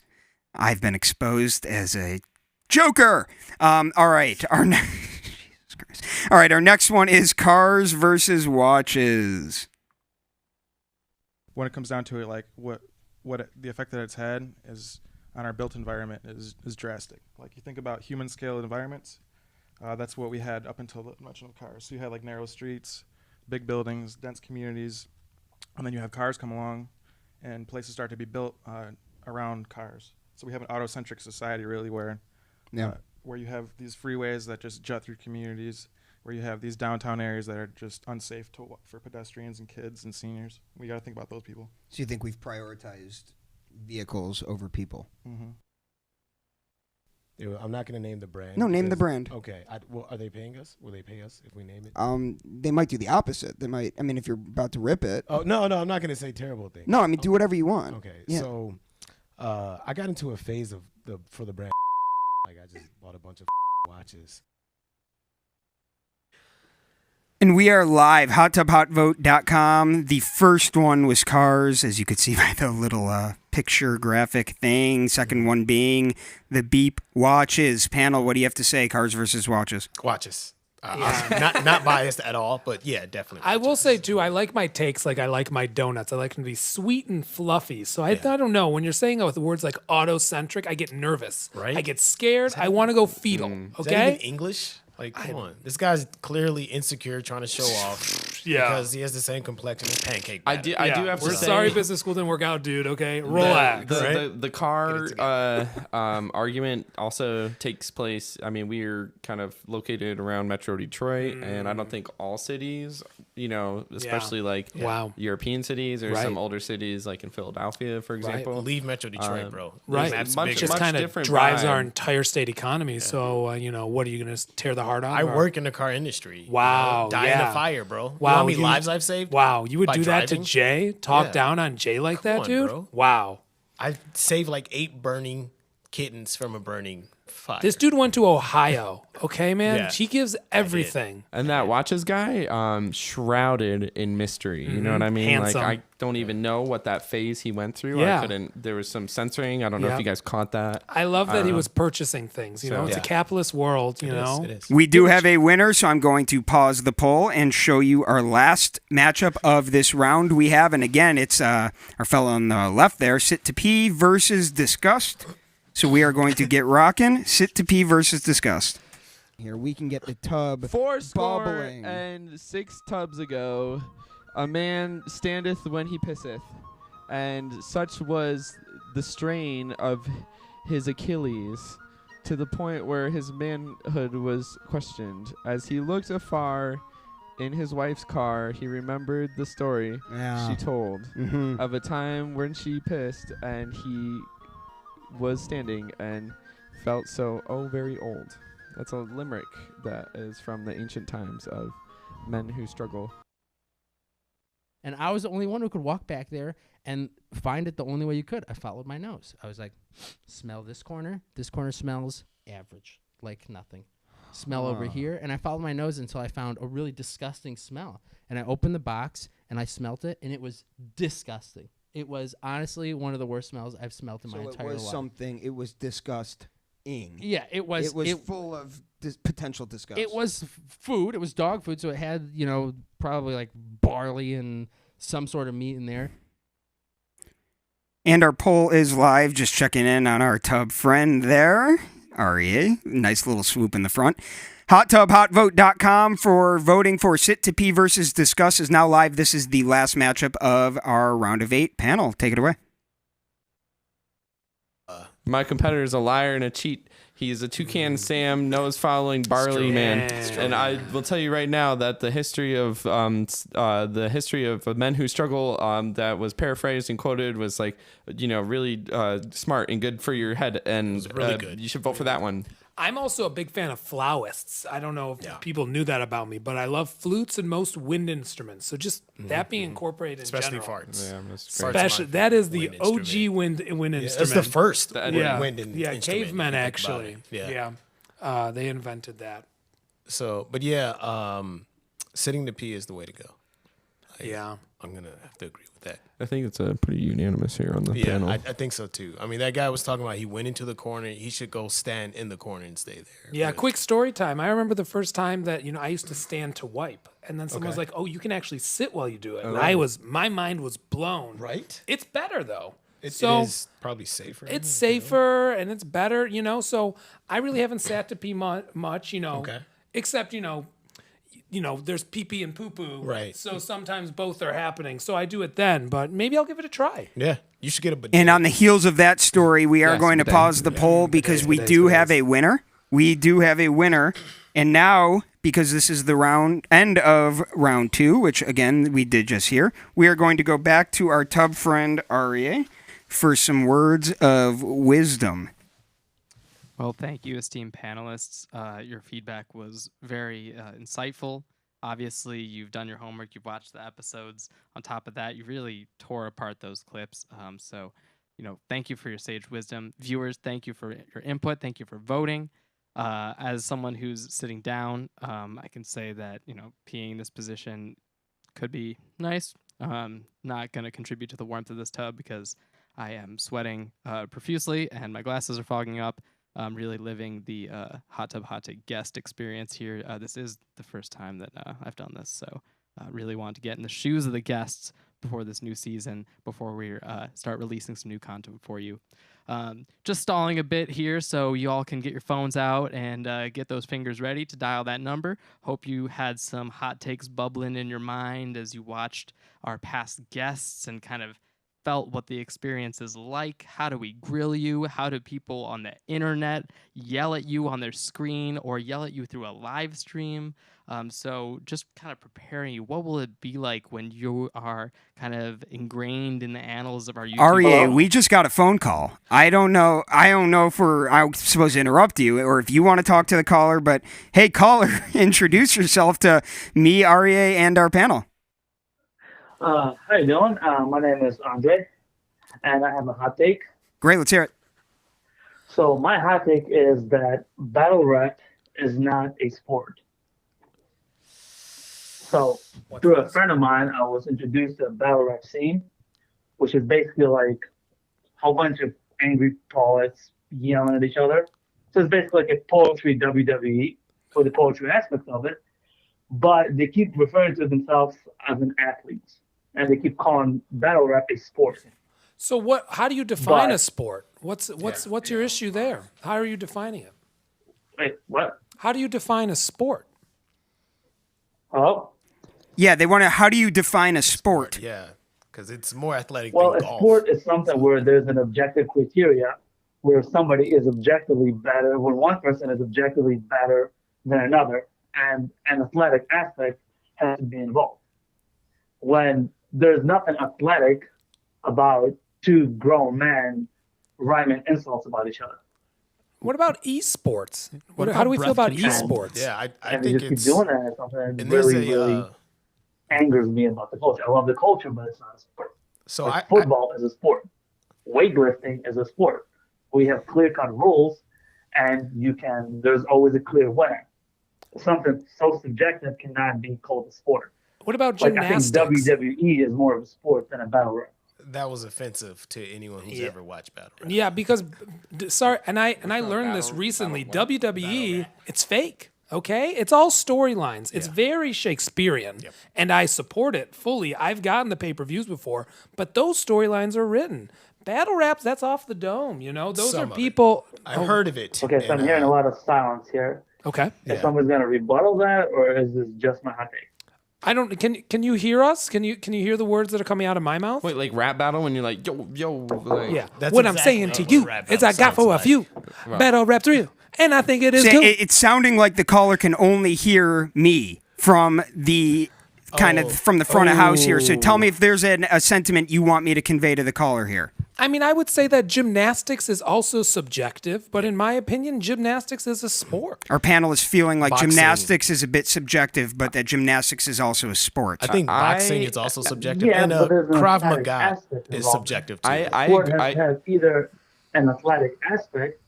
E: I've been exposed as a joker. All right. Our next one is cars versus watches.
V: When it comes down to it, like the effect that it's had is on our built environment is drastic. Like you think about human scale environments, That's what we had up until the invention of cars. So you had like narrow streets, big buildings, dense communities, and then you have cars come along, and places start to be built around cars. So we have an auto-centric society, really, where you have these freeways that just jut through communities, where you have these downtown areas that are just unsafe for pedestrians and kids and seniors. We got to think about those people.
F: So you think we've prioritized vehicles over people?
V: Mm-hmm.
N: I'm not going to name the brand.
F: No, name the brand.
N: Okay. Well, are they paying us? Will they pay us if we name it?
F: They might do the opposite. They might. I mean, if you're about to rip it.
N: Oh no, I'm not going to say terrible things.
F: No, I mean, do whatever you want.
N: Okay.
F: Yeah.
N: So, I got into a phase of for the brand. Like I just bought a bunch of watches.
E: And we are live, hottubhotvote.com. The first one was cars, as you could see by the little picture graphic thing. Second one being the beep watches. Panel, what do you have to say, cars versus watches?
D: Watches. Not biased at all, but yeah, definitely.
B: I will say, too, I like my takes like I like my donuts. I like them to be sweet and fluffy. So I don't know. When you're saying it with words like auto-centric, I get nervous.
D: Right?
B: I get scared. I want to go fetal.
D: Is that
B: Okay?
D: even English? Like, come on. This guy's clearly insecure, trying to show off because he has the same complexion as Pancake
C: I
D: Batter.
C: do have to
B: We're
C: say,
B: sorry business school didn't work out, dude, okay? Relax.
C: The car argument also takes place. I mean, we're kind of located around Metro Detroit, and I don't think all cities, especially like European cities or some older cities like in Philadelphia, for example.
D: Leave Metro Detroit, bro.
B: Right.
D: It
B: just kind of drives our entire state economy. So, what are you going to tear the heart out?
D: I work in the car industry.
B: Wow.
D: Die in the fire, bro.
B: Wow.
D: You know how many lives I've saved?
B: Wow. You would do that to
D: driving?
B: Jay? Talk down on Jay like that, dude?
D: Bro.
B: Wow.
D: I saved like 8 burning kittens from a burning fire.
B: This dude went to Ohio. Okay, man?
D: Yeah.
B: He gives everything.
C: And that watches guy, shrouded in mystery. You know what I mean?
B: Handsome.
C: Like, I don't even know what that phase he went through.
B: Yeah.
C: There was some censoring. I don't know if you guys caught that.
B: I love that he was purchasing things. It's a capitalist world, you know?
D: It is.
E: We do have a winner, so I'm going to pause the poll and show you our last matchup of this round we have. And again, it's our fellow on the left there, Sit to Pee versus Disgust. So we are going to get rocking. Sit to Pee versus Disgust.
F: Here we can get the tub
P: 4
F: bubbling.
P: and 6 tubs ago, a man standeth when he pisseth, and such was the strain of his Achilles, to the point where his manhood was questioned. As he looked afar in his wife's car, he remembered the story she told of a time when she pissed and he was standing and felt so very old. That's a limerick that is from the ancient times of men who struggle.
S: And I was the only one who could walk back there and find it the only way you could. I followed my nose. I was like, smell this corner. This corner smells average, like nothing. Smell over here. And I followed my nose until I found a really disgusting smell. And I opened the box and I smelt it, and it was disgusting. It was honestly one of the worst smells I've smelled in my entire life.
F: It was disgusting.
S: Yeah, it was.
F: It was full of potential disgust.
S: It was food. It was dog food, so it had, probably like barley and some sort of meat in there.
E: And our poll is live. Just checking in on our tub friend there, REA. Nice little swoop in the front. HotTubHotVote.com for voting for Sit to Pee versus Discuss is now live. This is the last matchup of our round of 8 panel. Take it away.
C: My competitor is a liar and a cheat. He is a toucan Sam, nose following barley man, and I will tell you right now that the history of men who struggle that was paraphrased and quoted was like, really smart and good for your head, and
D: really good.
C: You should vote for that one.
B: I'm also a big fan of flautists. I don't know if people knew that about me, but I love flutes and most wind instruments. So just that being incorporated
D: especially
B: in general.
D: farts.
C: Yeah,
B: Especially that is the OG wind instrument.
D: That's the first
B: wind
D: instrument.
B: cavemen actually.
D: Yeah.
B: They invented that.
D: So, but sitting to pee is the way to go. I'm gonna have to agree with that.
C: I think it's a pretty unanimous here on the panel.
D: I think so too. I mean, that guy was talking about he went into the corner. He should go stand in the corner and stay there.
B: Yeah, quick story time. I remember the first time that I used to stand to wipe, and then someone was like, "Oh, you can actually sit while you do it." And my mind was blown.
D: Right?
B: It's better though.
D: It
B: So
D: is probably safer.
B: it's safer and it's better, So I really haven't sat to pee much,
D: Okay.
B: except there's pee pee and poo poo.
D: Right.
B: So sometimes both are happening. So I do it then, but maybe I'll give it a try.
D: Yeah, you should get a bidet.
E: And on the heels of that story, we are
D: Yes,
E: going to
D: bidet.
E: pause the poll because we do have a winner. We do have a winner. And now, because this is the end of round 2, which again we did just hear, we are going to go back to our tub friend Aria for some words of wisdom.
A: Well, thank you, esteemed panelists. Your feedback was very insightful. Obviously, you've done your homework. You've watched the episodes. On top of that, you really tore apart those clips. So, thank you for your sage wisdom. Viewers, thank you for your input. Thank you for voting. As someone who's sitting down, I can say that, peeing in this position could be nice. Not going to contribute to the warmth of this tub because I am sweating profusely and my glasses are fogging up. I'm really living the hot tub guest experience here. This is the first time that I've done this, so really want to get in the shoes of the guests before this new season, before we start releasing some new content for you. Just stalling a bit here so you all can get your phones out and get those fingers ready to dial that number. Hope you had some hot takes bubbling in your mind as you watched our past guests and kind of felt what the experience is like. How do we grill you? How do people on the internet yell at you on their screen or yell at you through a live stream? So just kind of preparing you. What will it be like when you are kind of ingrained in the annals of our YouTube?
E: Aria, we just got a phone call. I don't know if I'm supposed to interrupt you or if you want to talk to the caller, but hey, caller, introduce yourself to me, Aria, and our panel.
K: How you doing? My name is Andre, and I have a hot take.
E: Great, let's hear it.
K: So my hot take is that battle rap is not a sport. So through a friend of mine, I was introduced to a battle rap scene, which is basically like a whole bunch of angry poets yelling at each other. So it's basically like a poetry WWE for the poetry aspect of it, but they keep referring to themselves as an athlete. And they keep calling battle rap a sport.
B: So how do you define a sport? What's your issue there? How are you defining it?
K: Wait, what?
B: How do you define a sport?
K: Hello?
E: Yeah, they want to. How do you define a sport?
D: Yeah, because it's more athletic
K: Well,
D: than
K: a
D: golf.
K: sport is something where there's an objective criteria where somebody is objectively better, when one person is objectively better than another, and an athletic aspect has to be involved. When there's nothing athletic about two grown men rhyming insults about each other.
B: What about esports?
D: What
B: How do we
D: about
B: feel about
D: breath control?
B: esports?
D: Yeah, I
K: And they
D: think
K: just
D: it's
K: keep doing that. It's something that
D: and there's
K: really angers me about the culture. I love the culture, but it's not a sport.
D: So
K: Like football is a sport. Weightlifting is a sport. We have clear-cut rules, and there's always a clear winner. Something so subjective cannot be called a sport.
B: What about
K: Like, I think
B: gymnastics?
K: WWE is more of a sport than a battle rap.
D: that was offensive to anyone who's ever watched battle rap.
B: Yeah, because sorry, and I learned this recently. WWE, it's fake. Okay, it's all storylines. It's very Shakespearean, and I support it fully. I've gotten the pay-per-views before, but those storylines are written. Battle raps, that's off the dome. Those
D: Some
B: are
D: of
B: people.
D: I've heard of it.
K: Okay, so I'm hearing a lot of silence here.
B: Okay.
K: Is someone going to rebuttal that, or is this just my hot take?
B: I don't. Can you hear us? Can you hear the words that are coming out of my mouth?
C: Wait, like rap battle when you're like, yo, like,
B: Yeah. What I'm saying to you is I got for a few
C: Right.
B: battle rap thrill, and I think it is
E: See,
B: cool.
E: it's sounding like the caller can only hear me from the from the front of house here. So tell me if there's a sentiment you want me to convey to the caller here.
B: I mean, I would say that gymnastics is also subjective, but in my opinion, gymnastics is a sport.
E: Our panel is feeling like
D: Boxing.
E: gymnastics is a bit subjective, but that gymnastics is also a sport.
D: I think boxing is also subjective,
K: Yeah,
D: and
K: but there's an
D: Krav
K: athletic
D: Maga
K: aspect
D: is
K: involved.
D: subjective too.
K: Sport has either an athletic aspect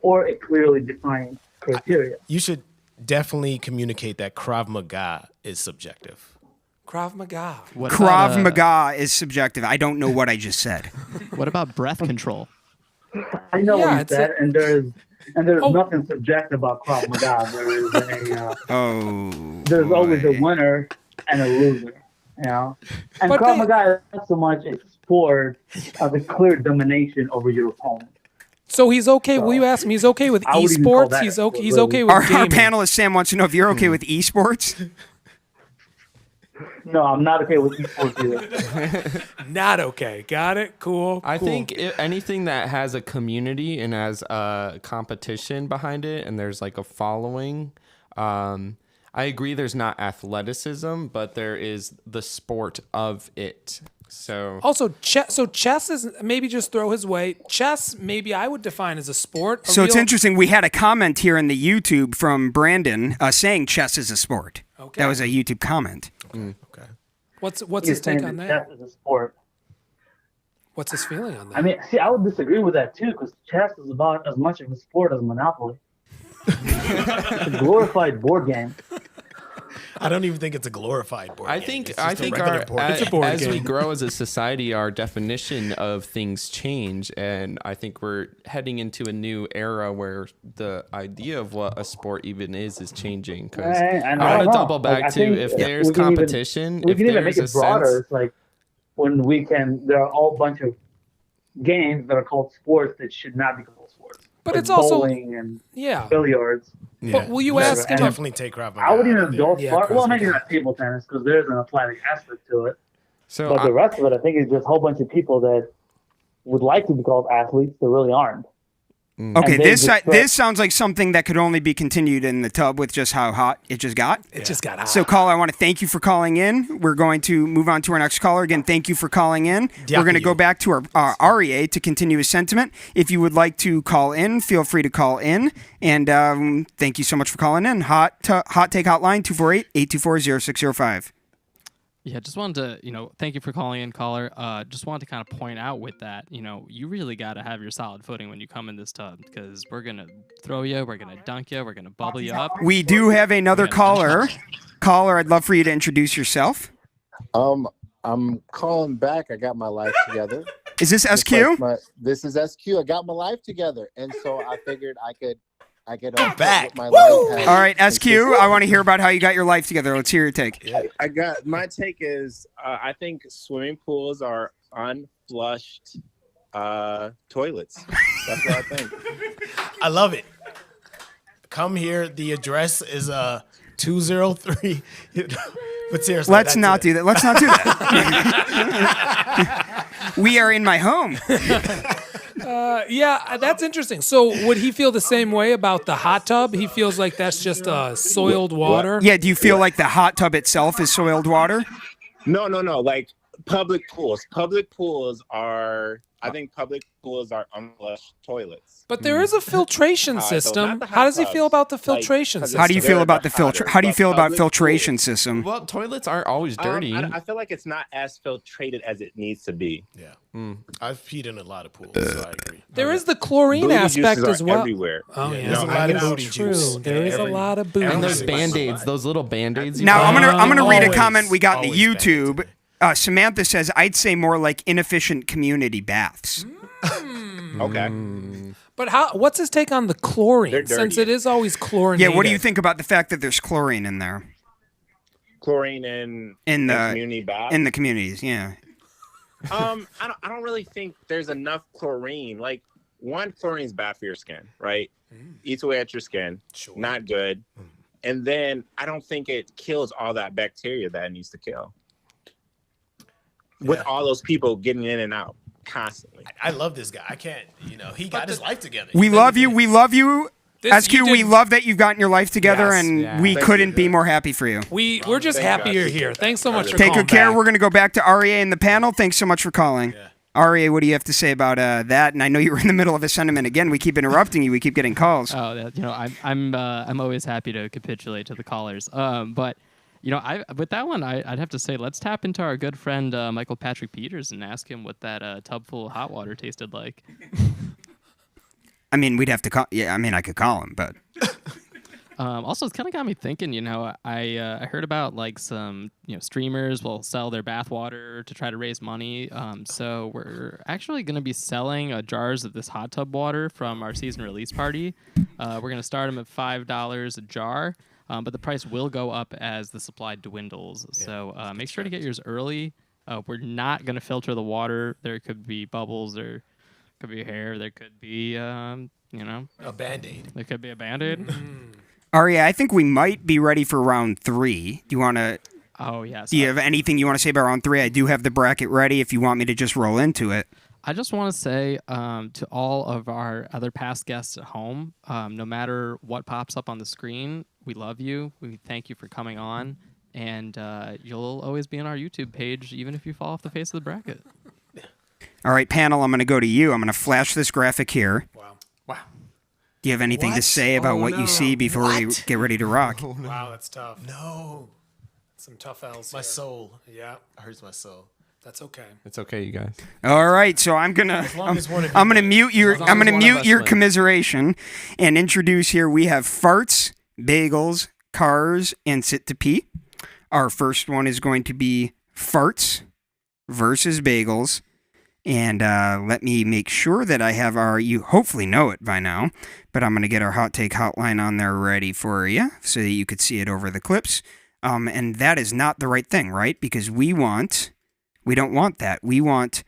K: or a clearly defined criteria.
D: You should definitely communicate that Krav Maga is subjective.
B: Krav Maga.
E: Krav Maga is subjective. I don't know what I just said.
A: What about breath control?
K: I know
B: Yeah,
K: what you
B: it's
K: said, and there's nothing subjective about Krav Maga. There's always a winner and a loser, And
B: But
K: Krav Maga is not so much a sport as a clear domination over your opponent.
B: So he's okay. Will you ask him? He's okay with
K: I would even call
B: esports.
K: that
B: He's
K: a
B: okay.
K: sport,
B: He's
K: really.
B: okay with
E: Our
B: gaming.
E: panelist Sam wants to know if you're okay with esports.
K: No, I'm not okay with esports either.
B: Not okay. Got it. Cool.
C: I
B: cool.
C: think anything that has a community and has a competition behind it, and there's like a following. I agree. There's not athleticism, but there is the sport of it. So
B: Also, chess is maybe just throw his way. Chess, maybe I would define as a sport.
E: So it's interesting. We had a comment here in the YouTube from Brandon saying chess is a sport.
B: Okay.
E: That was a YouTube comment.
D: Okay.
B: What's
K: He's
B: his take
K: saying
B: on
K: that
B: that?
K: chess is a sport.
B: What's his feeling on that?
K: I mean, see, I would disagree with that too, because chess is about as much of a sport as Monopoly. It's a glorified board game.
D: I don't even think it's a glorified board game.
C: I think
D: It's just a regular
C: our,
D: board game.
C: as we grow as a society, our definition of things change, and I think we're heading into a new era where the idea of what a sport even is changing. Because I want to double back to if there's competition,
K: we
C: if
K: can even make
C: there's
K: it
C: a
K: broader.
C: sense.
K: It's like when there are all bunch of games that are called sports that should not be called sports.
B: But
K: like
B: it's also
K: bowling and
B: yeah.
K: billiards.
B: But will you ask him?
D: Definitely take Krav Maga.
K: I would even go
D: Yeah,
K: far.
D: Krav
K: Well, maybe
D: Maga.
K: not table tennis because there's an athletic aspect to it.
C: So
K: but the rest of it, I think, is just a whole bunch of people that would like to be called athletes that really aren't.
E: Okay, this sounds like something that could only be continued in the tub with just how hot it just got.
B: It just got hot.
E: So, caller, I want to thank you for calling in. We're going to move on to our next caller. Again, thank you for calling in. We're going to go back to our REA to continue his sentiment. If you would like to call in, feel free to call in. And thank you so much for calling in. Hot Take Hotline, 248-824-0605.
A: Yeah, just wanted to, thank you for calling in, caller. Just wanted to kind of point out with that, you really got to have your solid footing when you come in this tub because we're going to throw you, we're going to dunk you, we're going to bubble you up.
E: We do have another caller. Caller, I'd love for you to introduce yourself.
T: I'm calling back. I got my life together.
E: Is this
T: Just
E: SQ?
T: like this is SQ. I got my life together, and so I figured I could
E: back.
T: My life has
E: All right, SQ, I want to hear about how you got your life together. Let's hear your take.
G: I got my take is I think swimming pools are unflushed toilets. That's what I think.
D: I love it. Come here. The address is 203. But seriously,
E: Let's not do that. Let's not do that. We are in my home.
B: Yeah, that's interesting. So would he feel the same way about the hot tub? He feels like that's just soiled water?
E: Yeah, do you feel like the hot tub itself is soiled water?
G: No. Like public pools. Public pools are. I think public pools are unflushed toilets.
B: But there is a filtration
G: So
B: system.
G: not the hot
B: How does he
G: tubs.
B: feel about the
G: Like,
B: filtration
G: 'cause
B: system?
E: How do you feel about the filter? How do you feel about
G: public
E: filtration system?
C: Well, toilets aren't always dirty.
G: I feel like it's not as filtrated as it needs to be.
D: Yeah. I've peed in a lot of pools, so I agree.
B: There is the chlorine
G: Booty
B: aspect
G: juices
B: as
G: are
B: well.
G: everywhere.
B: Oh, yeah.
D: There's a lot of booty
B: True.
D: juice.
B: There is a lot of booty
C: And those
B: juice.
C: Band-Aids, those little Band-Aids. you
E: Now
C: buy.
E: I'm gonna read a
D: Always,
E: comment we got in the
D: always
E: YouTube. Samantha says, "I'd say more like inefficient community baths."
G: Okay.
B: But what's his take on the chlorine?
G: They're dirty.
B: Since it is always chlorinated.
E: Yeah, what do you think about the fact that there's chlorine in there
G: Chlorine
E: in the
G: community baths.
E: in the communities? Yeah.
G: I don't really think there's enough chlorine. Like one, chlorine's bad for your skin, right? Eats away at your skin.
D: Sure.
G: Not good. And then I don't think it kills all that bacteria that it needs to kill. With all those people getting in and out constantly.
D: I love this guy. I can't, he got his life together.
E: We love you. We love you.
B: This-
E: SQ,
B: you
E: we
B: did-
E: love that you've gotten your life together,
B: Yes.
E: and
C: Yeah.
E: we
G: Thank
E: couldn't
G: you.
E: be more happy for you.
B: We're just
G: Thank
B: happy
G: God.
B: you're here. Thanks so much for
E: Take
B: calling
E: good care.
B: back.
E: We're going to go back to REA in the panel. Thanks so much for calling. REA, what do you have to say about that? And I know you were in the middle of a sentiment again. We keep interrupting you. We keep getting calls.
A: Oh, I'm always happy to capitulate to the callers. But with that one, I'd have to say let's tap into our good friend Michael Patrick Peters and ask him what that tub full of hot water tasted like.
E: I mean, we'd have to call. Yeah, I mean, I could call him, but
A: Also, it's kind of got me thinking. I heard about like some streamers will sell their bath water to try to raise money. So we're actually going to be selling jars of this hot tub water from our season release party. We're going to start them at $5 a jar. But the price will go up as the supply dwindles. So make sure to get yours early. We're not going to filter the water. There could be bubbles. There could be hair. There could be,
D: a Band-Aid.
A: There could be a Band-Aid.
E: Aria, I think we might be ready for round 3. Do you want to...
A: Oh, yes.
E: Do you have anything you want to say about round 3? I do have the bracket ready if you want me to just roll into it.
A: I just want to say to all of our other past guests at home, no matter what pops up on the screen, we love you. We thank you for coming on. And you'll always be on our YouTube page, even if you fall off the face of the bracket.
E: All right, panel, I'm going to go to you. I'm going to flash this graphic here.
D: Wow.
E: Do you have anything to say about what you see before we get ready to rock?
B: Wow, that's tough.
D: No.
B: Some tough L's
D: My
B: here.
D: soul.
B: Yeah.
D: Hurts my soul.
B: That's okay.
C: It's okay, you guys.
E: All right, so I'm gonna
D: long as one of you
E: I'm gonna
D: wins.
E: mute your
C: As long
E: I'm
C: as
E: gonna
C: one of
E: mute
C: us
E: your
C: wins.
E: commiseration and introduce here. We have farts, bagels, cars, and sit to pee. Our first one is going to be farts versus bagels. And let me make sure that I have you hopefully know it by now, but I'm going to get our hot take hotline on there ready for you so that you could see it over the clips. And that is not the right thing, right? Because we don't want that. We want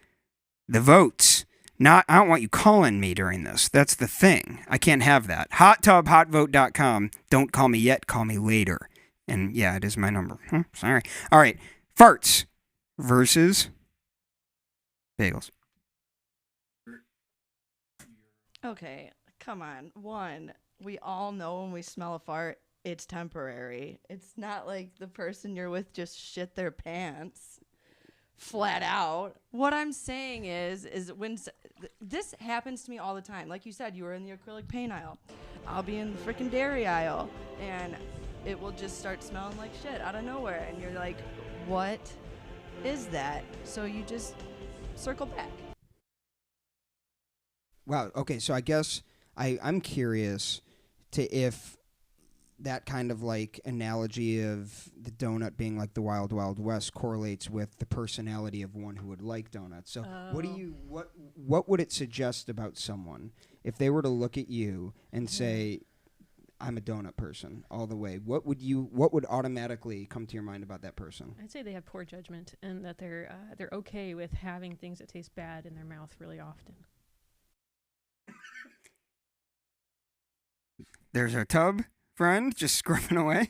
E: the votes. I don't want you calling me during this. That's the thing. I can't have that. HotTubHotVote.com. Don't call me yet. Call me later. And yeah, it is my number. Sorry. All right. Farts versus bagels.
H: Okay, come on. One, we all know when we smell a fart, it's temporary. It's not like the person you're with just shit their pants flat out. What I'm saying is when this happens to me all the time. Like you said, you were in the acrylic paint aisle. I'll be in the freaking dairy aisle, and it will just start smelling like shit out of nowhere. And you're like, what is that? So you just circle back.
F: Wow. Okay, so I guess I'm curious to if that kind of like analogy of the donut being like the Wild Wild West correlates with the personality of one who would like donuts. So what would it suggest about someone if they were to look at you and say, I'm a donut person all the way? What would automatically come to your mind about that person?
J: I'd say they have poor judgment and that they're okay with having things that taste bad in their mouth really often.
E: There's our tub friend just scrubbing away.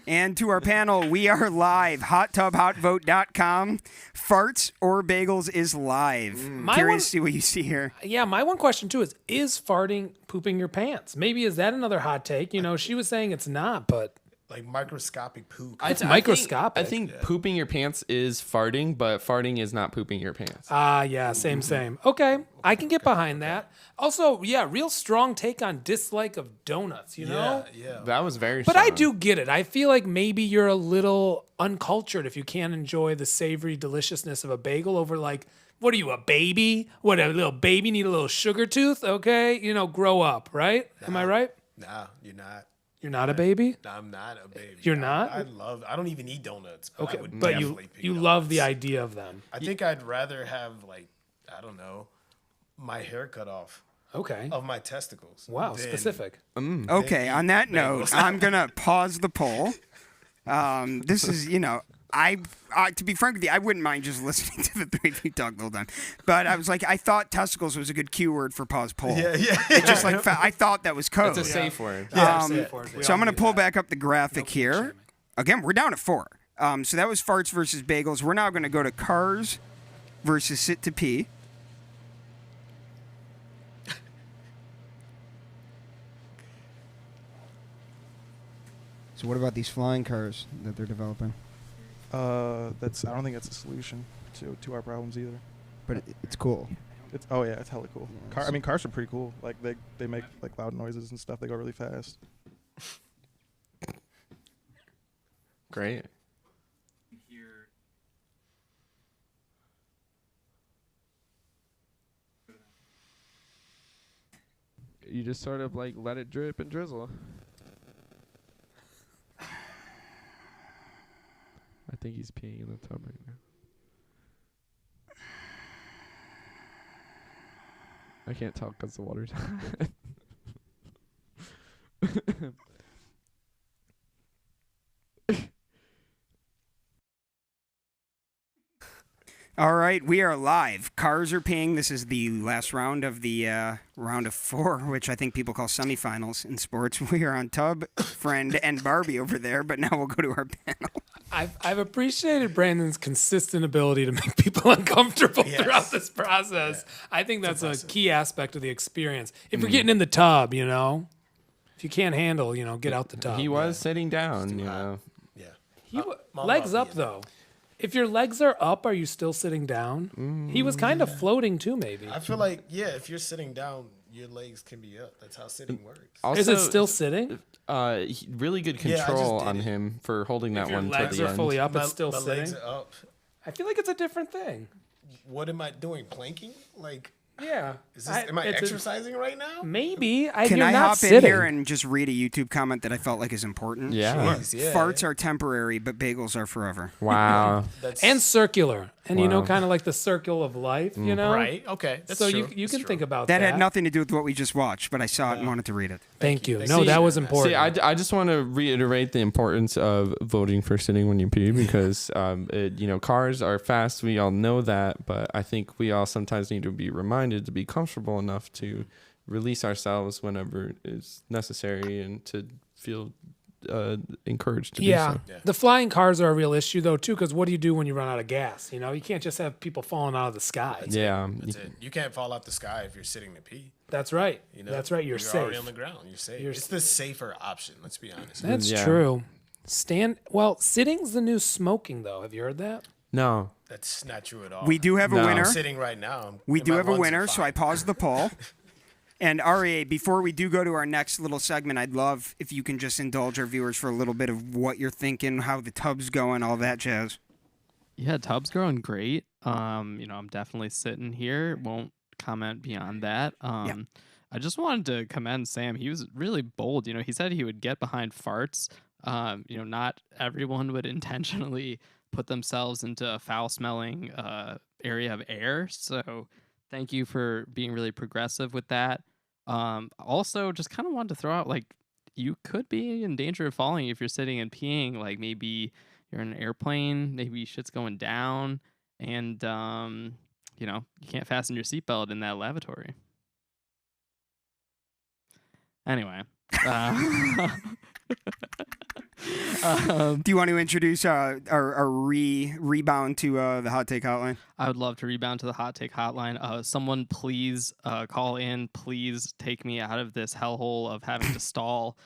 E: And to our panel, we are live. HotTubHotVote.com. Farts or bagels is live. Curious to see what you see here.
B: Yeah, my one question too is farting pooping your pants? Maybe is that another hot take? You know, she was saying it's not, but
D: like microscopic poop.
B: It's microscopic.
C: I think pooping your pants is farting, but farting is not pooping your pants.
B: Yeah, same. Okay, I can get behind that. Also, yeah, real strong take on dislike of donuts, you know?
D: Yeah.
C: That was very
B: But
C: strong.
B: I do get it. I feel like maybe you're a little uncultured if you can't enjoy the savory deliciousness of a bagel over like, what are you, a baby? What, a little baby need a little sugar tooth? Okay, you know, grow up, right? Am I right?
D: Nah, you're not.
B: You're not a baby?
D: No, I'm not a baby.
B: You're not?
D: I don't even eat donuts. But
B: Okay,
D: I would
B: but
D: definitely
B: you
D: pick
B: love the
D: donuts.
B: idea of them.
D: I think I'd rather have like, I don't know, my hair cut off.
B: Okay.
D: Of my testicles.
B: Wow,
D: than-
B: specific.
E: Okay, on that note, I'm going to pause the poll. This is, you know, to be frank with you, I wouldn't mind just listening to the three of you talk the whole time. But I was like, I thought testicles was a good keyword for pause poll.
D: Yeah.
E: It's just like, I thought that was code.
C: It's a safe word.
E: So I'm going to pull back up the graphic here. Again, we're down at 4. So that was farts versus bagels. We're now going to go to cars versus sit to pee.
F: So what about these flying cars that they're developing?
V: I don't think that's a solution to our problems either.
F: But it's cool.
V: It's hella cool. Cars are pretty cool. Like they make like loud noises and stuff. They go really fast.
C: Great.
P: You just sort of like let it drip and drizzle. I think he's peeing in the tub right now. I can't tell because the water's hot.
E: All right, we are live. Cars are peeing. This is the last round of the round of 4, which I think people call semifinals in sports. We are on Tub, Friend, and Barbie over there, but now we'll go to our panel.
B: I've appreciated Brandon's consistent ability to make people uncomfortable throughout this process. Yeah. I think that's a key aspect of the experience. If you're getting in the tub, you know, if you can't handle, you know, get out the tub.
C: He was sitting down, you know.
B: Yeah. Legs up, though. If your legs are up, are you still sitting down? He was kind of floating, too, maybe.
D: I feel like, if you're sitting down, your legs can be up. That's how sitting works.
B: Also, is it still sitting?
C: Really good control on him for holding that one to the end.
B: Legs are fully up, it's still
D: my
B: sitting?
D: legs are up.
B: I feel like it's a different thing.
D: What am I doing? Planking? Like...
B: Yeah.
D: Am I exercising right now?
B: Maybe.
E: Can I hop in here and just read a YouTube comment that I felt like is important?
C: Yeah.
E: Farts are temporary, but bagels are forever.
C: Wow.
B: And circular. And, you know, kind of like the circle of life, you know?
D: Right. Okay. That's
B: so
D: true.
B: you can think about that.
E: That had nothing to do with what we just watched, but I saw it and wanted to read it.
B: Thank you. No, that was important.
C: See, I just want to reiterate the importance of voting for sitting when you pee because, you know, cars are fast. We all know that. But I think we all sometimes need to be reminded to be comfortable enough to release ourselves whenever it's necessary and to feel encouraged to do so.
B: The flying cars are a real issue, though, too, because what do you do when you run out of gas? You know, you can't just have people falling out of the sky.
D: That's it. You can't fall out the sky if you're sitting to pee.
B: That's right.
D: You know,
B: that's right. You're safe.
D: Already on the ground. You're safe. It's the safer option. Let's be honest.
B: That's true. Sitting's the new smoking, though. Have you heard that?
C: No.
D: That's not true at all.
E: We do have a winner.
D: I'm sitting right now.
E: We do have a winner, so I paused the poll. And Aryeh, before we do go to our next little segment, I'd love if you can just indulge our viewers for a little bit of what you're thinking, how the tub's going, all that jazz.
A: Yeah, tub's growing great. You know, I'm definitely sitting here. Won't comment beyond that. I just wanted to commend Sam. He was really bold. You know, he said he would get behind farts. You know, not everyone would intentionally put themselves into a foul-smelling area of air. So thank you for being really progressive with that. Also, just kind of wanted to throw out, like, you could be in danger of falling if you're sitting and peeing. Like, maybe you're in an airplane, maybe shit's going down, and, you know, you can't fasten your seatbelt in that lavatory. Anyway.
E: Do you want to introduce our rebound to the Hot Take Hotline?
A: I would love to rebound to the Hot Take Hotline. Someone please call in. Please take me out of this hellhole of having to stall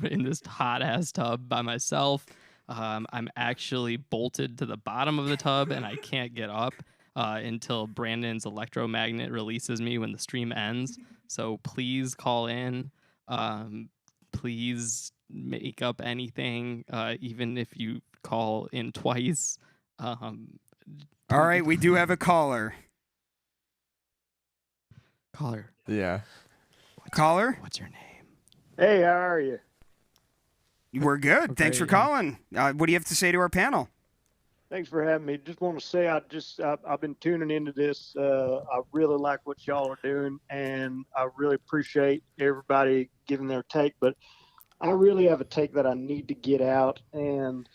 A: in this hot-ass tub by myself. I'm actually bolted to the bottom of the tub, and I can't get up until Brandon's electromagnet releases me when the stream ends. So please call in. Please make up anything, even if you call in twice.
E: All right, we do have a caller.
A: Caller.
C: Yeah.
E: Caller?
A: What's your name?
T: Hey, how are you?
E: We're good. Thanks for calling. What do you have to say to our panel?
T: Thanks for having me. Just want to say I've been tuning into this. I really like what y'all are doing, and I really appreciate everybody giving their take. But I really have a take that I need to get out, and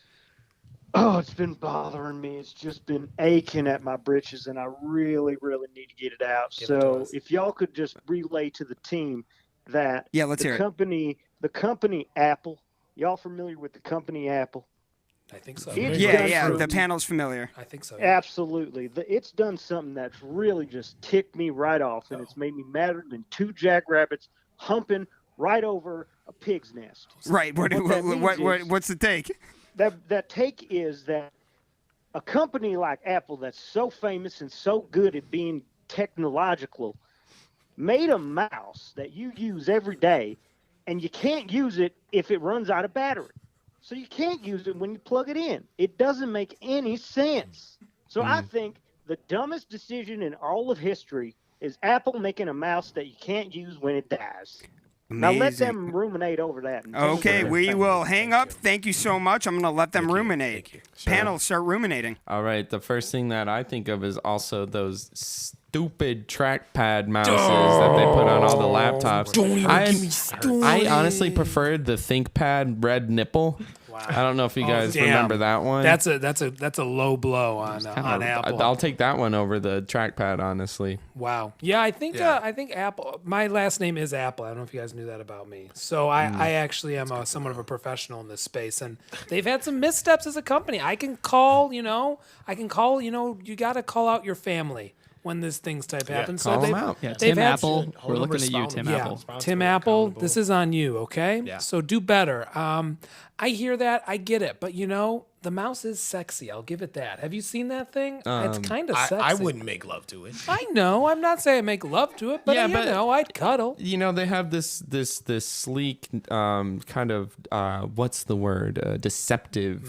T: it's been bothering me. It's just been aching at my britches, and I really, really need to get it out. So if y'all could just relay to the team that
E: let's hear it.
T: The company Apple, y'all familiar with the company Apple?
B: I think so.
E: Yeah, the panel's familiar.
B: I think so.
T: Absolutely. It's done something that's really just ticked me right off, and it's made me madder than two jackrabbits humping right over a pig's nest.
E: Right. What's the take?
T: That take is that a company like Apple that's so famous and so good at being technological made a mouse that you use every day, and you can't use it if it runs out of battery. So you can't use it when you plug it in. It doesn't make any sense. So I think the dumbest decision in all of history is Apple making a mouse that you can't use when it dies.
E: Amazing.
T: Now let them ruminate over that.
E: Okay, we will hang up. Thank you so much. I'm going to let them ruminate.
C: Sure.
E: Panel, start ruminating.
C: All right. The first thing that I think of is also those stupid trackpad mouses that they put on all the laptops. I honestly preferred the ThinkPad red nipple. I don't know if you guys remember that one.
B: That's a low blow on Apple.
C: I'll take that one over the trackpad, honestly.
B: Wow. Yeah, I think Apple. My last name is Apple. I don't know if you guys knew that about me. So I actually am somewhat of a professional in this space, and they've had some missteps as a company. I can call. You got to call out your family when this things type happens.
C: Call them out.
A: Yeah, Tim Apple. We're looking at you, Tim Apple.
B: Tim Apple, this is on you, okay?
D: Yeah.
B: So do better. I hear that. I get it. But, the mouse is sexy. I'll give it that. Have you seen that thing? It's kind of sexy.
D: I wouldn't make love to it.
B: I know. I'm not saying make love to it, but, I'd cuddle.
C: They have this sleek kind of what's the word? Deceptive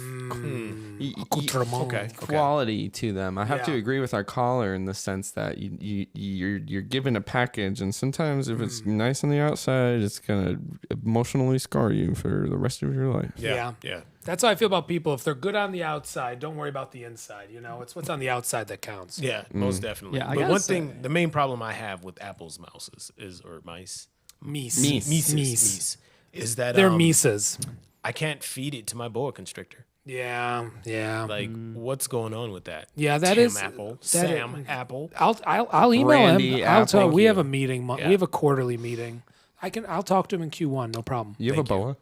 C: quality to them. I have to agree with our caller in the sense that you're given a package, and sometimes if it's nice on the outside, it's gonna emotionally scar you for the rest of your life.
B: Yeah. That's how I feel about people. If they're good on the outside, don't worry about the inside. It's what's on the outside that counts.
D: Yeah, most definitely.
A: Yeah,
D: but one thing, the main problem I have with Apple's mice, is that
B: they're Mises.
D: I can't feed it to my boa constrictor.
B: Yeah.
D: Like, what's going on with that?
B: Yeah, that
D: Tim
B: is
D: Apple,
B: that
D: Sam
B: is-
D: Apple.
B: I'll email
C: Randy
B: him. I'll tell.
C: Apple.
B: We have a meeting.
D: Yeah.
B: We have a quarterly meeting. I'll talk to him in Q1. No problem.
C: You have a boa?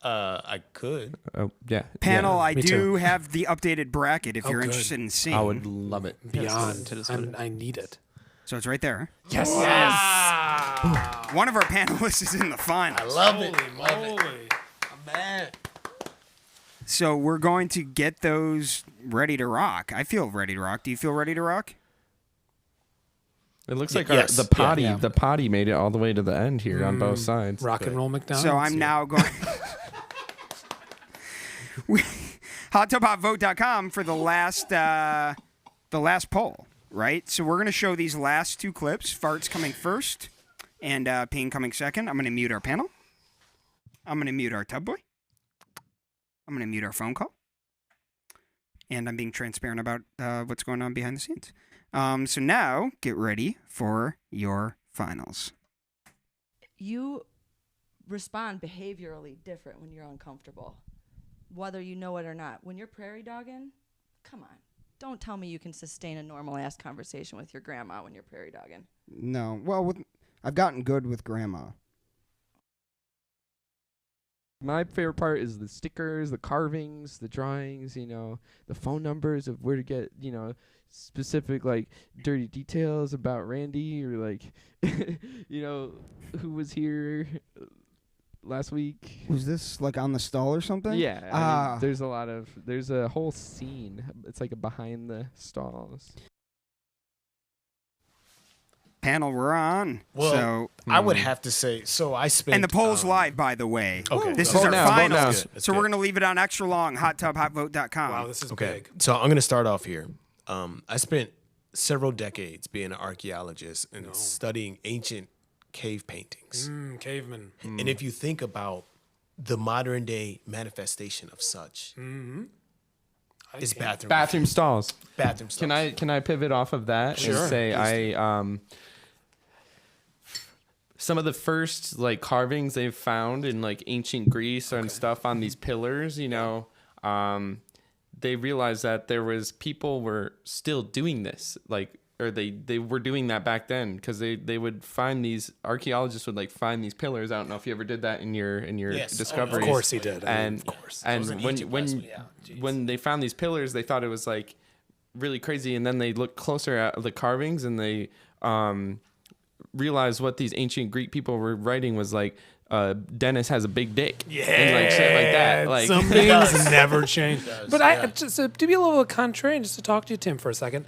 D: I could.
C: Oh yeah.
E: Panel,
C: Yeah.
E: I
B: me
E: do
B: too.
E: have the updated bracket if you're
B: good.
E: interested in seeing.
C: I would love it.
B: Beyond. I need it.
E: So it's right there.
B: Yes.
E: One of our panelists is in the finals.
D: I love it.
B: Man.
E: So we're going to get those ready to rock. I feel ready to rock. Do you feel ready to rock?
C: It looks like
D: yes.
C: the potty made it all the way to the end here on both sides.
B: Rock and roll McDonald's.
E: So I'm now going. HotTubHotVote.com for the last poll, right? So we're going to show these last two clips. Farts coming first and Ping coming second. I'm going to mute our panel. I'm going to mute our tub boy. I'm going to mute our phone call. And I'm being transparent about what's going on behind the scenes. So now, get ready for your finals.
H: You respond behaviorally different when you're uncomfortable, whether you know it or not. When you're prairie dogging, come on. Don't tell me you can sustain a normal-ass conversation with your grandma when you're prairie dogging.
F: No. Well, I've gotten good with grandma.
P: My favorite part is the stickers, the carvings, the drawings, the phone numbers of where to get, specific, dirty details about Randy or, who was here last week.
F: Was this, on the stall or something?
P: Yeah. I mean, there's a whole scene. It's like a behind the stalls.
E: Panel, we're on.
D: Well,
E: so
D: I would have to say, I spent...
E: And the poll's live, by the way.
D: Okay.
E: This
D: Vote
E: is our
D: now, vote
E: finals.
D: now. That's
E: So we're
D: good.
E: going to leave it on extra long, HotTubHotVote.com.
B: Wow, this is
D: Okay,
B: big.
D: so I'm going to start off here. I spent several decades being an archaeologist and studying ancient cave paintings.
B: Caveman.
D: And if you think about the modern day manifestation of such, is
C: Bathroom stalls.
D: Bathroom stalls.
C: Can I pivot off of that
D: Sure.
C: and say some of the first carvings they've found in ancient Greece and stuff on these pillars, they realized that there was people were still doing this, or they were doing that back then because they would find these archaeologists would find these pillars. I don't know if you ever did that in your discoveries.
B: Of course he did.
C: And
B: of course.
C: and when they found these pillars, they thought it was really crazy, and then they looked closer at the carvings and they realized what these ancient Greek people were writing was Dennis has a big dick.
B: Yeah,
C: and shit like that.
B: Some things never change. But I just to be a little contrarian, just to talk to you, Tim, for a second.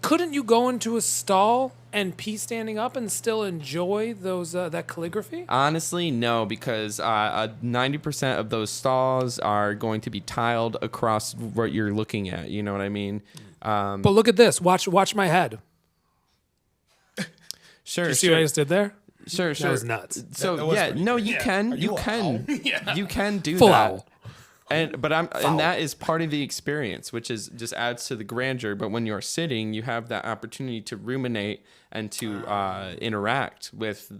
B: Couldn't you go into a stall and pee standing up and still enjoy those that calligraphy?
C: Honestly, no, because 90% of those stalls are going to be tiled across what you're looking at. You know what I mean?
B: But look at this. Watch my head.
C: Sure.
B: Did you see what I just did there?
C: Sure.
B: That was nuts.
C: So
D: That was
C: yeah,
D: pretty
C: no,
D: good.
C: you
D: Yeah.
C: can,
D: Are
C: you
D: you
C: can,
D: Yeah.
C: you can do
B: Full
C: that.
B: owl.
C: And that is part of the experience, which is just adds to the grandeur. But when you're sitting, you have that opportunity to ruminate and to interact with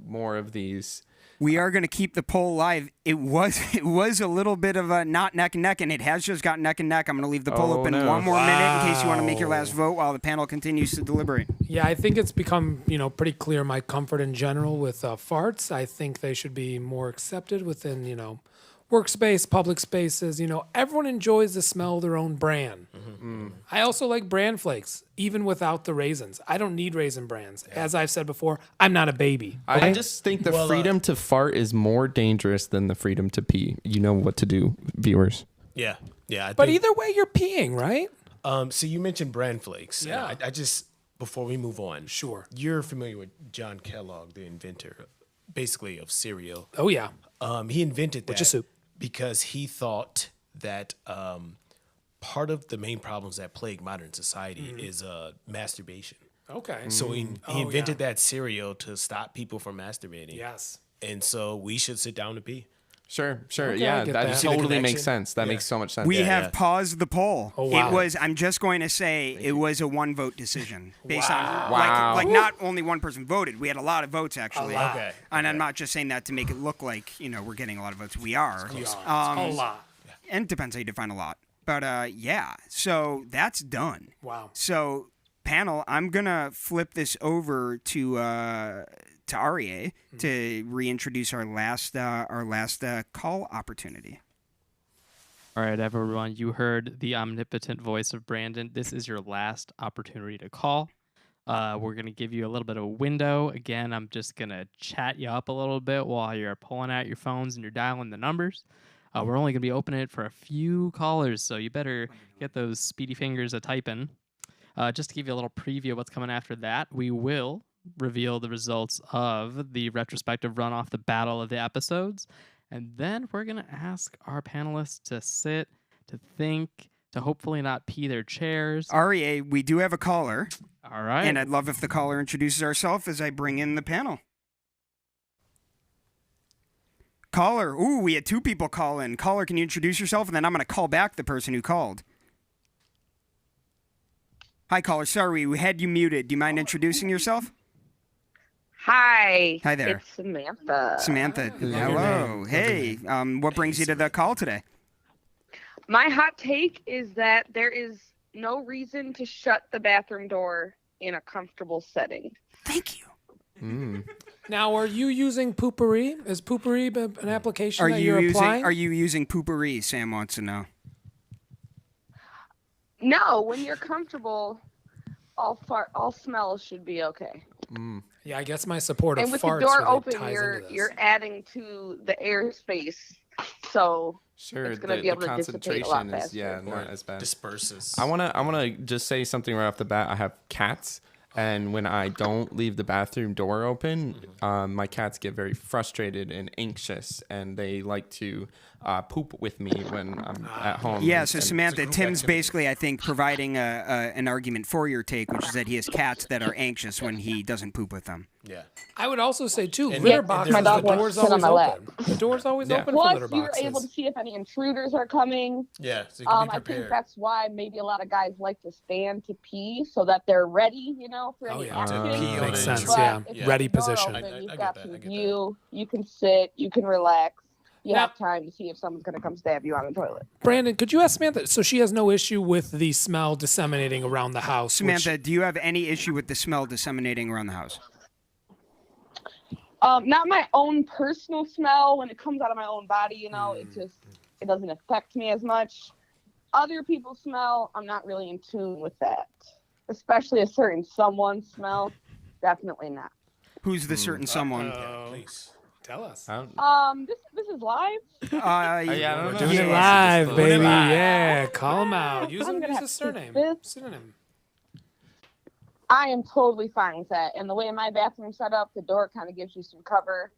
C: more of these
E: We are going to keep the poll live. It was a little bit of a not neck and neck, and it has just got neck and neck. I'm going to leave the poll open one more minute in case you want to make your last vote while the panel continues to deliberate.
B: Yeah, I think it's become, pretty clear my comfort in general with farts. I think they should be more accepted within, workspace, public spaces. Everyone enjoys the smell of their own brand. I also like bran flakes, even without the raisins. I don't need Raisin Brans. As I've said before, I'm not a baby. Okay?
C: I just think the freedom to fart is more dangerous than the freedom to pee. You know what to do, viewers.
D: Yeah.
B: But either way, you're peeing, right?
D: So you mentioned bran flakes.
B: Yeah.
D: I just, before we move on.
B: Sure.
D: You're familiar with John Kellogg, the inventor, basically, of cereal.
B: Oh, yeah.
D: He invented that.
B: Which is soup.
D: Because he thought that part of the main problems that plague modern society is masturbation.
B: Okay.
D: So he invented that cereal to stop people from masturbating.
B: Yes.
D: And so we should sit down to pee.
C: Sure.
E: Okay,
C: Yeah,
E: I get
C: that
E: that.
C: totally makes sense. That makes so much sense.
E: We have paused the poll.
B: Oh, wow.
E: It was, I'm just going to say, it was a one-vote decision based on,
C: Wow.
E: like not only one person voted. We had a lot of votes, actually.
B: lot.
D: Okay.
E: And I'm not just saying that to make it look like, we're getting a lot of votes. We are.
B: A lot.
E: And it depends how you define a lot. But, yeah, so that's done.
B: Wow.
E: So, panel, I'm going to flip this over to REA to reintroduce our last call opportunity.
A: All right, everyone, you heard the omnipotent voice of Brandon. This is your last opportunity to call. We're going to give you a little bit of a window. Again, I'm just going to chat you up a little bit while you're pulling out your phones and you're dialing the numbers. We're only going to be opening it for a few callers, so you better get those speedy fingers a-typing. Just to give you a little preview of what's coming after that, we will reveal the results of the retrospective run off the battle of the episodes. And then we're going to ask our panelists to sit, to think, to hopefully not pee their chairs.
E: REA, we do have a caller.
A: All right.
E: And I'd love if the caller introduces herself as I bring in the panel. Caller. Ooh, we had two people call in. Caller, can you introduce yourself? And then I'm going to call back the person who called. Hi, caller. Sorry, we had you muted. Do you mind introducing yourself?
I: Hi.
E: Hi there.
I: It's Samantha.
E: Samantha. Hello. Hey, what brings you to the call today?
I: My hot take is that there is no reason to shut the bathroom door in a comfortable setting.
E: Thank you.
B: Now, are you using Poopery? Is Poopery an application that you're applying?
E: Are you using Poopery? Sam wants to know.
I: No, when you're comfortable, all smells should be okay.
B: Yeah, I guess my support of
I: And with
B: farts
I: the door
B: really
I: open,
B: ties into this.
I: you're adding to the airspace, so
C: Sure,
I: it's going to be able to dissipate a lot faster.
C: not as bad.
D: Disperses.
C: I wanna just say something right off the bat. I have cats, and when I don't leave the bathroom door open, my cats get very frustrated and anxious, and they like to poop with me when I'm at home.
E: Yeah, so
C: And-
E: Samantha, Tim's basically, I think, providing an argument for your take, which is that he has cats that are anxious when he doesn't poop with them.
D: Yeah.
B: I would also say, too,
I: And
B: litter
I: yeah,
B: boxes,
I: my dog
B: the
I: wants
B: door's
I: to sit on
B: always
I: my
B: open.
I: lap.
B: The door's always open for
I: Plus,
B: litter
I: you're
B: boxes.
I: able to see if any intruders are coming.
D: Yeah, so you can be
I: I think
D: prepared.
I: that's why maybe a lot of guys like to stand to pee so that they're ready, for any action.
B: Makes sense,
I: But
B: yeah.
I: if
B: Ready
I: the door
B: position.
I: Open, you've got some view. You can sit. You can relax. You have time to see if someone's going to come stab you on the toilet.
B: Brandon, could you ask Samantha? So she has no issue with the smell disseminating around the house.
E: Samantha, do you have any issue with the smell disseminating around the house?
I: Not my own personal smell when it comes out of my own body. It doesn't affect me as much. Other people's smell, I'm not really in tune with that. Especially a certain someone smell, definitely not.
E: Who's the certain someone?
D: Please.
B: Tell us.
I: This is live.
E: I
B: don't know. Doing it live, baby. Yeah, call him out. Use
I: I'm gonna have
B: his
I: to
B: surname.
I: this.
B: Synonym.
I: I am totally fine with that. And the way my bathroom's set up, the door kind of gives you some cover.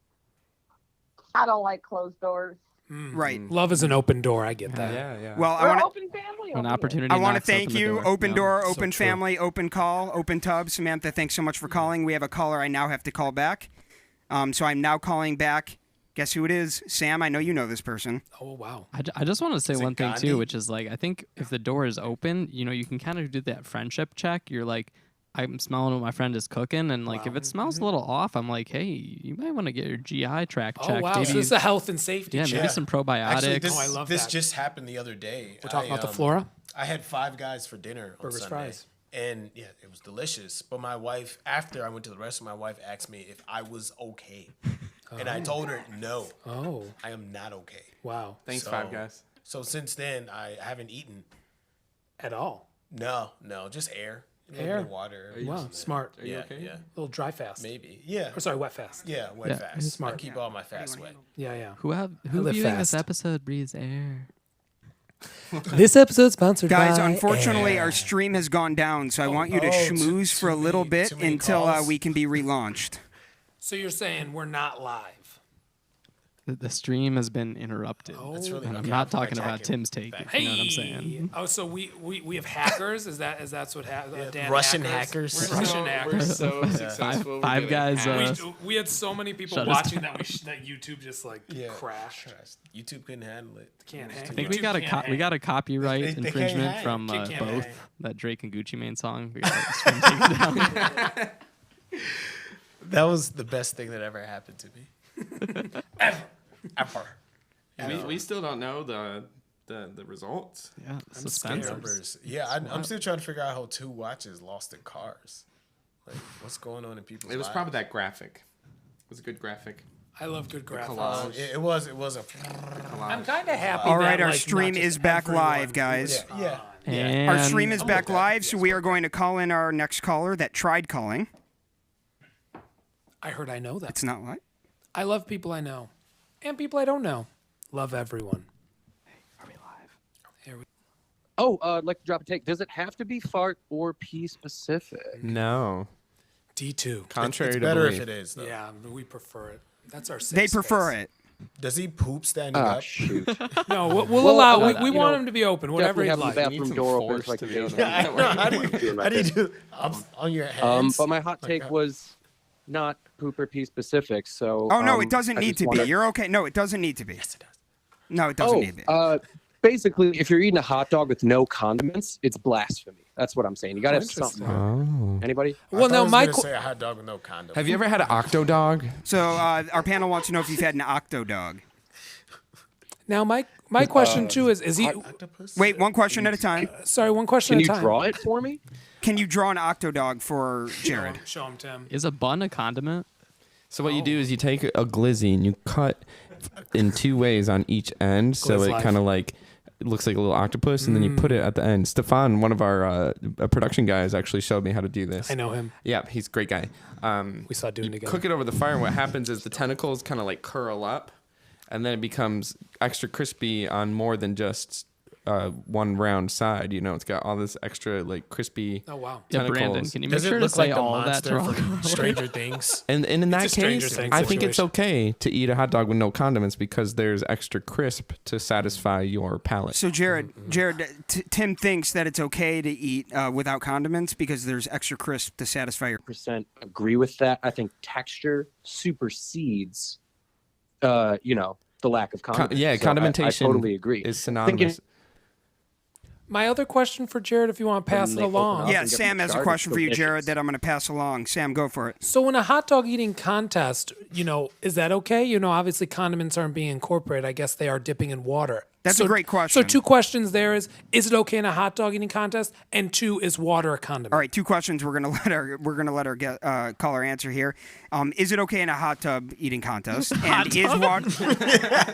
I: I don't like closed doors.
E: Right.
B: Love is an open door. I get that.
C: Yeah.
E: Well,
I: We're
E: I want
I: open family.
A: An
I: over
A: opportunity.
E: I want to
A: knocks open
E: thank
A: the
E: you.
A: door.
E: Open
A: Yeah.
E: door,
A: So
E: open
A: true.
E: family, open call, open tub. Samantha, thanks so much for calling. We have a caller I now have to call back. So I'm now calling back. Guess who it is? Sam, I know you know this person.
B: Oh, wow.
A: I just want to say
D: Is it
A: one thing,
D: Gandhi?
A: too, which is, like, I think if the door is open, you can kind of do that friendship check. You're like, I'm smelling what my friend is cooking, and like if it smells a little off, I'm like, hey, you might want to get your GI tract
B: Oh,
A: checked.
B: wow.
A: Maybe,
B: So this is a health and safety
A: yeah,
B: check.
A: maybe some probiotics.
D: Actually, this,
B: I love
D: this
B: that.
D: just happened the other day.
B: We're talking about the flora?
D: I had Five Guys for dinner on
B: Burgers,
D: Sunday.
B: fries.
D: And yeah, it was delicious. But my wife, after I went to the restaurant, my wife asked me if I was okay. And I told her, no.
B: Oh.
D: I am not okay.
B: Wow.
C: Thanks, Five Guys.
D: So since then, I haven't eaten.
B: At all?
D: No, just air. A little
B: Air?
D: bit of water.
B: Wow, smart.
D: Are you okay? Yeah.
B: A little dry fast.
D: Maybe. Yeah.
B: Or sorry, wet fast.
D: Yeah, wet
A: Yeah,
D: fast.
B: smart.
D: I keep all my fast wet.
B: Yeah.
A: Who
B: I
A: viewing
B: live
A: this
B: fast.
A: episode breathes air?
B: This episode's sponsored
E: Guys,
B: by
E: unfortunately,
B: Air.
E: our stream has gone down, so I want you to schmooze for a little bit until we can be relaunched.
B: So you're saying we're not live?
A: The stream has been interrupted.
B: That's really
A: and I'm
B: okay.
A: not talking about Tim's take. If you know what I'm saying?
B: Oh, so we have hackers? Is that's what happened?
D: Russian hackers.
B: Russian hackers.
C: We're so successful.
A: Five Guys.
B: We had so many people
A: shut us
B: watching
A: down.
B: that YouTube just like crashed.
D: YouTube couldn't handle it.
B: Can't
A: I
B: handle
A: think
B: it.
A: we got we got a copyright
D: They can't
A: infringement
D: hang.
A: from
B: Can't
A: both
B: hang.
A: that Drake and Gucci Mane song. We got the stream taken down.
D: That was the best thing that ever happened to me. Ever.
C: We still don't know the results.
A: Yeah,
D: I'm scared. Numbers. Yeah, I'm still trying to figure out how 2 watches lost in cars. Like, what's going on in people's
C: It was
D: lives?
C: probably that graphic. It was a good graphic.
B: I love good graphics.
C: collage.
D: It was a.
B: I'm kind of happy.
E: All right,
B: that,
E: our
B: like,
E: stream
B: not just
E: is back
B: everyone-
E: live, guys.
D: Yeah.
A: And
E: Our stream is back live, so we are going to call in our next caller that tried calling.
B: I heard I know that.
E: It's not live.
B: I love people I know, and people I don't know. Love everyone.
A: Are we live?
B: Here we.
M: Oh, I'd like to drop a take. Does it have to be fart or pee specific?
C: No.
B: D2.
C: Contrary
D: it's
C: to
D: better
C: belief.
D: if it is, though.
B: Yeah, we prefer it. That's our safe
E: They prefer
B: space.
E: it.
D: Does he poop standing up?
M: Shoot.
B: No, we'll
M: Well,
B: allow.
M: you
B: We want
M: know,
B: him to be open. Whatever
M: definitely
B: he'd
M: have
B: like.
M: the bathroom door open. Like
D: Yeah, I know. How do you do? On your hands.
M: But my hot take was not poop or pee specific. So.
E: Oh no, it doesn't
M: I
E: need
M: just
E: to be.
M: wanna-
E: You're okay. No, it doesn't need to be. Yes, it does. No, it doesn't need to be.
M: Basically, if you're eating a hot dog with no condiments, it's blasphemy. That's what I'm saying. You got to have something.
C: Oh.
M: Anybody?
B: Well, now my
D: say a hot dog with no condom.
C: Have you ever had an octo dog?
E: So our panel wants to know if you've had an octo dog.
B: Now my question too is he?
E: Wait, one question at a time.
B: Sorry, one question
M: Can
B: at a
M: you
B: time.
M: draw it for me?
E: Can you draw an octo dog for Jared?
B: Show him, Tim.
A: Is a bun a condiment?
C: So what you do is you take a glizzy and you cut in 2 ways on each end, so
B: Glizz
C: it
B: life.
C: kind of like it looks like a little octopus, and then you put it at the end. Stefan, one of our production guys, actually showed me how to do this.
B: I know him.
C: Yeah, he's a great guy.
B: We saw doing it
C: you
B: together.
C: cook it over the fire, and what happens is the tentacles kind of like curl up, and then it becomes extra crispy on more than just one round side. You know, it's got all this extra like crispy.
B: Oh wow.
A: Yeah,
C: tentacles.
A: Brandon, can you make
D: Does
A: sure
D: it
A: to
D: look
A: say
D: like the
A: all of that to
D: monster
A: our
D: from
A: callers?
D: Stranger Things?
C: And in that
B: It's a Stranger
C: case,
B: Things
C: I think it's
B: situation.
C: okay to eat a hot dog with no condiments because there's extra crisp to satisfy your palate.
E: So Jared, Tim thinks that it's okay to eat without condiments because there's extra crisp to satisfy your.
M: Percent agree with that. I think texture supersedes, the lack of condiments.
C: Yeah,
M: So
C: condimentation
M: I totally agree.
C: is synonymous.
B: My other question for Jared, if you want to pass it
M: they open
B: along.
M: up
E: Yeah,
M: and get
E: Sam
M: them
E: has a
M: started.
E: question for you,
M: Delicious.
E: Jared, that I'm going to pass along. Sam, go for it.
B: So in a hot dog eating contest, is that okay? Obviously condiments aren't being incorporated. I guess they are dipping in water.
E: That's
B: So-
E: a great question.
B: So 2 questions there is it okay in a hot dog eating contest? And 2, is water a condiment?
E: All right, 2 questions. We're gonna let our caller answer here. Is it okay in a hot tub eating contest? And is water?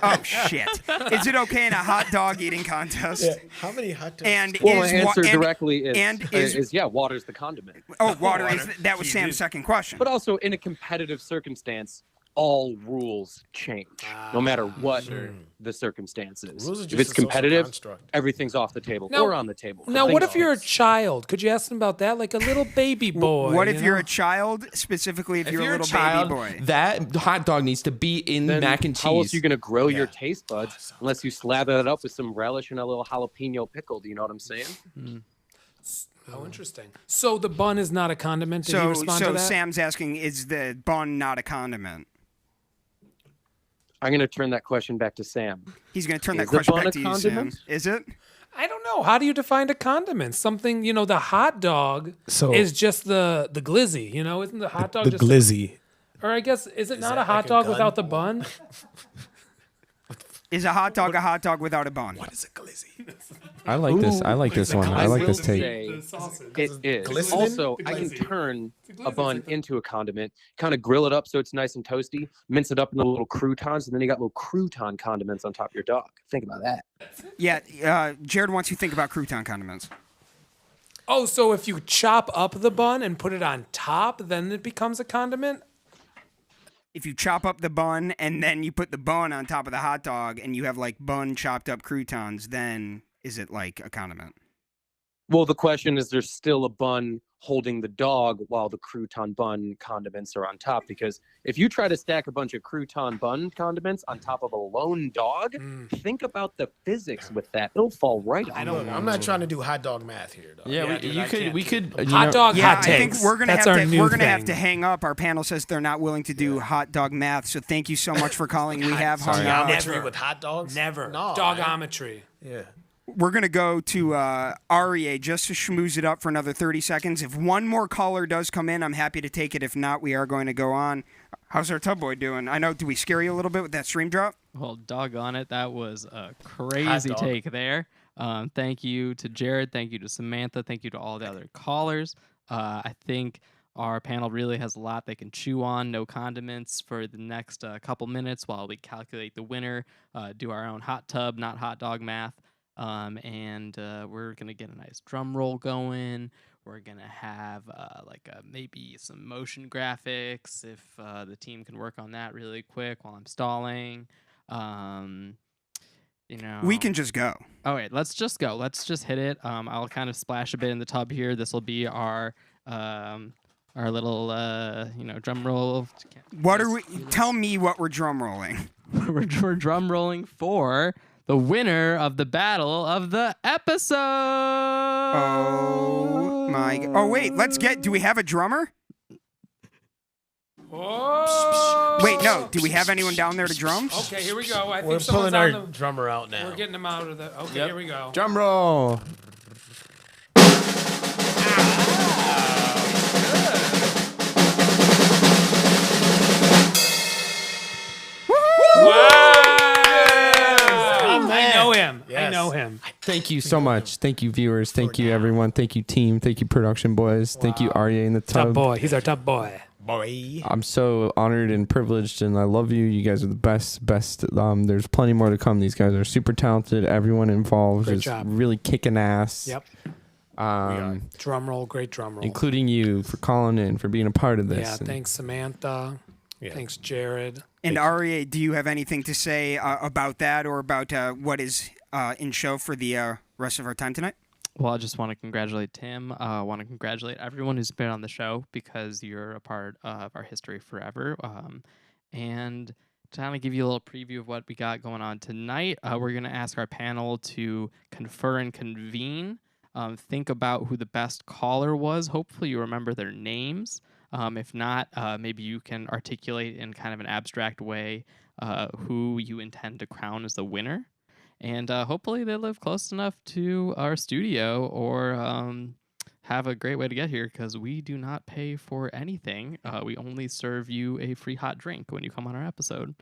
E: Oh shit! Is it okay in a hot dog eating contest?
D: Yeah. How many hot dogs?
E: And
M: Well,
E: is
M: my answer
E: and-
M: directly is,
E: and is
M: water's the condiment.
E: oh water is that was Sam's second question.
M: But also, in a competitive circumstance, all rules change, no matter what the circumstance is.
D: Rules are
M: If
D: just
M: it's
D: a social
M: competitive,
D: construct.
M: everything's off the table
B: Now-
M: or on the table.
B: Now, what if
M: Things
B: you're a
M: else.
B: child? Could you ask them about that? Like a little baby boy.
E: What if
B: you
E: you're
B: know?
E: a child? Specifically, if you're a
C: you're
E: little
C: child,
E: baby boy.
C: that hot dog needs to be in
M: Then
C: mac and cheese.
M: How else are you going to grow your taste buds unless you slather it up with some relish and a little jalapeno pickle? Do you know what I'm saying?
B: Oh, interesting. So the bun is not a condiment. Did he
E: So
B: respond to that?
E: Sam's asking, is the bun not a condiment?
M: I'm going to turn that question back to Sam.
E: He's going to turn that
M: Is the
E: question
M: bun
E: back
M: a
E: to you, Sam.
M: condiment?
E: Is it?
B: I don't know. How do you define a condiment? Something, the hot dog is just the glizzy, Isn't the hot dog
N: The
B: just
N: glizzy.
B: or I guess, is it not
G: that
B: a hot
G: like a
B: dog
G: gun?
B: without the bun?
E: Is a hot dog without a bun?
G: What is a glizzy?
C: I like this. I like this one. I like this take.
M: It is. Also, I can turn a bun into a condiment, kind of grill it up so it's nice and toasty, mince it up into little croutons, and then you got little crouton condiments on top of your dog. Think about that.
E: Yeah, Jared wants you to think about crouton condiments.
B: Oh, so if you chop up the bun and put it on top, then it becomes a condiment?
E: If you chop up the bun and then you put the bun on top of the hot dog and you have like bun chopped up croutons, then is it like a condiment?
M: Well, the question is, there's still a bun holding the dog while the crouton bun condiments are on top. Because if you try to stack a bunch of crouton bun condiments on top of a lone dog, think about the physics with that. It'll fall right on.
D: I'm not trying to do hot dog math here, though.
C: Yeah, we could.
B: Hot dog
E: Yeah,
B: hot
E: I think
B: takes.
E: we're gonna
B: That's
E: have
B: our
E: to
B: new
E: we're gonna have
B: thing.
E: to hang up. Our panel says they're not willing to do hot dog math. So thank you so much for calling. We have hung up.
D: Geometry with hot dogs?
B: Never.
D: No,
B: Dogometry.
D: Yeah.
E: We're going to go to REA just to schmooze it up for another 30 seconds. If one more caller does come in, I'm happy to take it. If not, we are going to go on. How's our tub boy doing? I know, do we scare you a little bit with that stream drop?
A: Well, doggone it. That was a crazy
E: dog.
A: take there. Thank you to Jared. Thank you to Samantha. Thank you to all the other callers. I think our panel really has a lot they can chew on. No condiments for the next couple minutes while we calculate the winner, do our own hot tub, not hot dog math. And we're going to get a nice drum roll going. We're going to have maybe some motion graphics if the team can work on that really quick while I'm stalling.
E: We can just go.
A: All right, let's just go. Let's just hit it. I'll kind of splash a bit in the tub here. This will be our little drum roll.
E: What are we? Tell me what we're drum rolling.
A: we're drum rolling for the winner of the battle of the episode.
E: Oh my! Oh wait, do we have a drummer? Wait, no. Do we have anyone down there to drums?
B: Okay, here we go. I think
D: We're
B: someone's
D: pulling our
B: on the,
D: drummer out now.
B: We're getting him out of the. Okay,
C: Yep.
B: here we go.
C: Drum roll.
B: I know him. I
D: Yes.
B: know him.
C: Thank you so much. Thank you, viewers. Thank you, everyone. Thank you, team. Thank you, production boys. Thank you, REA in the tub.
B: Top boy. He's our top boy.
D: Boy.
C: I'm so honored and privileged, and I love you. You guys are the best. There's plenty more to come. These guys are super talented. Everyone involved
B: Great
C: is
B: job.
C: really kicking ass.
B: Yep.
C: Um,
B: Drum roll. Great drum roll.
C: including you for calling in, for being a part of this.
B: Yeah.
C: And
B: Thanks, Samantha.
D: Yeah.
B: Thanks, Jared.
E: And REA, do you have anything to say about that or about what is in show for the rest of our time tonight?
A: Well, I just want to congratulate Tim. I want to congratulate everyone who's been on the show because you're a part of our history forever. And to kind of give you a little preview of what we got going on tonight, we're going to ask our panel to confer and convene. Think about who the best caller was. Hopefully you remember their names. If not, maybe you can articulate in kind of an abstract way who you intend to crown as the winner. And hopefully they live close enough to our studio or have a great way to get here because we do not pay for anything. We only serve you a free hot drink when you come on our episode.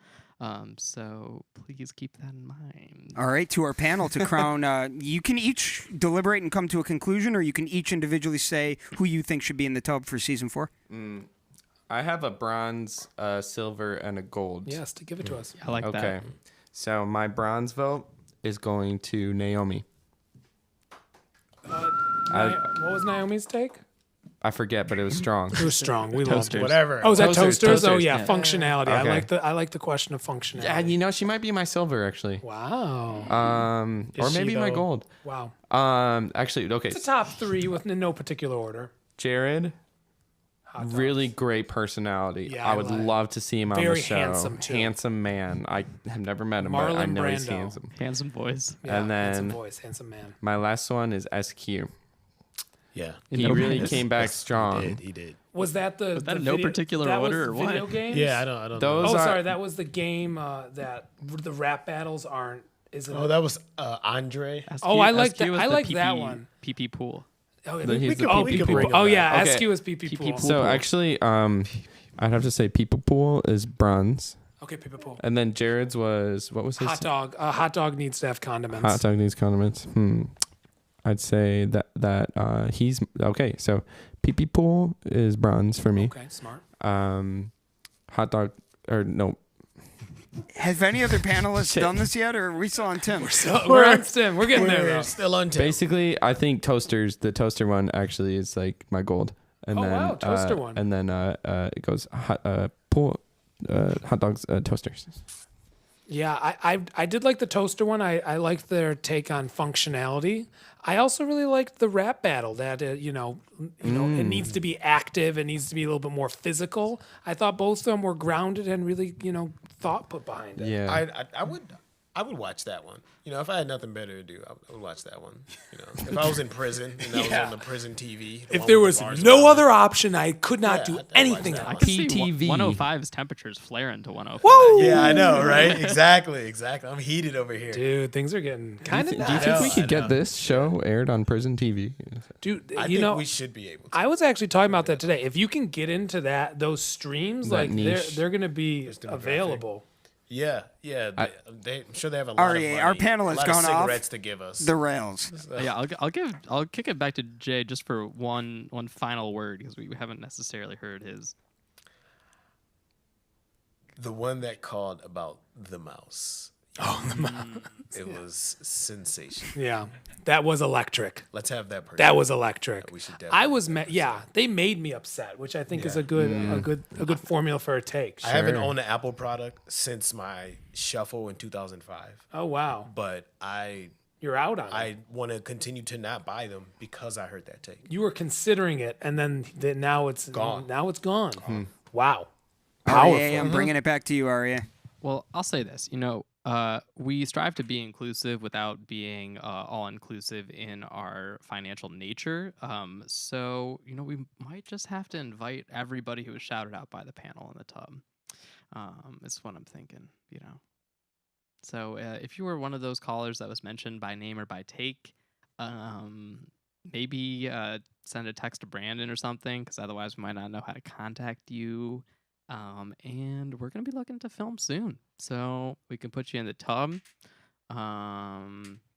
A: So please keep that in mind.
E: All right, to our panel to crown, you can each deliberate and come to a conclusion, or you can each individually say who you think should be in the tub for season 4.
C: I have a bronze, silver, and a gold.
B: Yes, to give it to us.
A: I like that.
C: Okay, so my bronze vote is going to Naomi.
B: What was Naomi's take?
C: I forget, but it was strong.
B: It was strong. We loved
A: Toasters.
B: it.
D: Whatever.
B: Oh, is that
C: Toasters,
B: toasters? Oh,
C: toasters,
B: yeah,
C: yeah.
B: functionality.
C: Okay.
B: I like the question of functionality.
C: Yeah, you know, she might be my silver, actually.
B: Wow.
C: Or
B: Is she,
C: maybe my
B: though?
C: gold.
B: Wow.
C: Actually, okay.
B: It's a top 3 with in no particular order.
C: Jared, really great personality.
B: Yeah,
C: I would love to see him on the
B: Very
C: show.
B: handsome, too.
C: Handsome man. I have never met him, but I
B: Marlon
C: know he's
B: Brando.
C: handsome.
A: Handsome boys.
B: Yeah,
C: And then
B: handsome voice, handsome man.
C: my last one is SQ.
D: Yeah.
C: He really came back strong.
D: He did.
B: Was that the?
A: Was that
B: the
A: in no
B: video,
A: particular
B: that
A: order
B: was
A: or
B: the
A: what?
B: video games?
D: Yeah, I don't
C: Those
D: know.
B: Oh,
C: are-
B: sorry, that was the game that the rap battles aren't Is it?
D: Oh, that was Andre.
B: Oh, I like that.
A: was
B: I
A: the
B: like that
A: PP
B: one.
A: PP pool.
B: Oh,
C: Then he's the
B: PP
C: PP
B: pool.
C: pool.
B: Oh yeah,
C: Okay.
B: SQ is PP pool.
C: So actually, I'd have to say People Pool is bronze.
B: Okay, People Pool.
C: And then Jared's was, what was his?
B: Hot dog. Hot dog needs to have condiments.
C: Hot dog needs condiments. I'd say that he's okay. So PP Pool is bronze for me.
B: Okay, smart.
C: Hot dog or no.
E: Have any other panelists done this yet, or are we still on Tim?
B: We're on Tim. We're getting there. Though.
D: Still on Tim.
C: Basically, I think the toaster one actually is like my gold. And then,
B: wow, toaster one.
C: And then it goes hot dogs, toasters.
B: Yeah, I did like the toaster one. I liked their take on functionality. I also really liked the rap battle that it needs to be active. It needs to be a little bit more physical. I thought both of them were grounded and really thought put behind it.
C: Yeah,
D: I would watch that one. If I had nothing better to do, I would watch that one. If I was in prison and that was on the prison TV.
B: If there was no other option, I could not do anything else.
A: I could see
C: PTV.
A: 105's temperatures flaring to 105.
B: Woo!
D: Yeah, I know, right? Exactly. I'm heated over here.
B: Dude, things are getting kind of
C: Do you think we could get this show aired on prison TV?
B: Dude,
D: I think we should be able to.
B: I was actually talking about that today. If you can get into those streams,
C: That
B: like
C: niche.
B: they're going to be available.
D: Yeah. I'm sure they have a lot of money,
E: Our panel has
D: a lot
E: gone
D: of
E: off
D: cigarettes to give us.
E: the rails.
A: Yeah, I'll kick it back to Jay just for one final word because we haven't necessarily heard his.
D: The one that called about the mouse.
B: Oh, the mouse.
D: It was sensational.
B: Yeah, that was electric.
D: Let's have that.
B: That was electric.
D: We should definitely.
B: I was they made me upset, which I think is a good formula for a take.
D: I haven't owned an Apple product since my Shuffle in 2005.
B: Oh wow!
D: But
B: you're out on it.
D: I want to continue to not buy them because I heard that take.
B: You were considering it, and then now it's
D: gone.
B: Now it's gone. Wow.
E: Powerful. I'm bringing it back to you, Arya.
A: Well, I'll say this. We strive to be inclusive without being all-inclusive in our financial nature. So, we might just have to invite everybody who was shouted out by the panel in the tub. Is what I'm thinking, So if you were one of those callers that was mentioned by name or by take, maybe send a text to Brandon or something, because otherwise we might not know how to contact you. And we're going to be looking to film soon, so we can put you in the tub.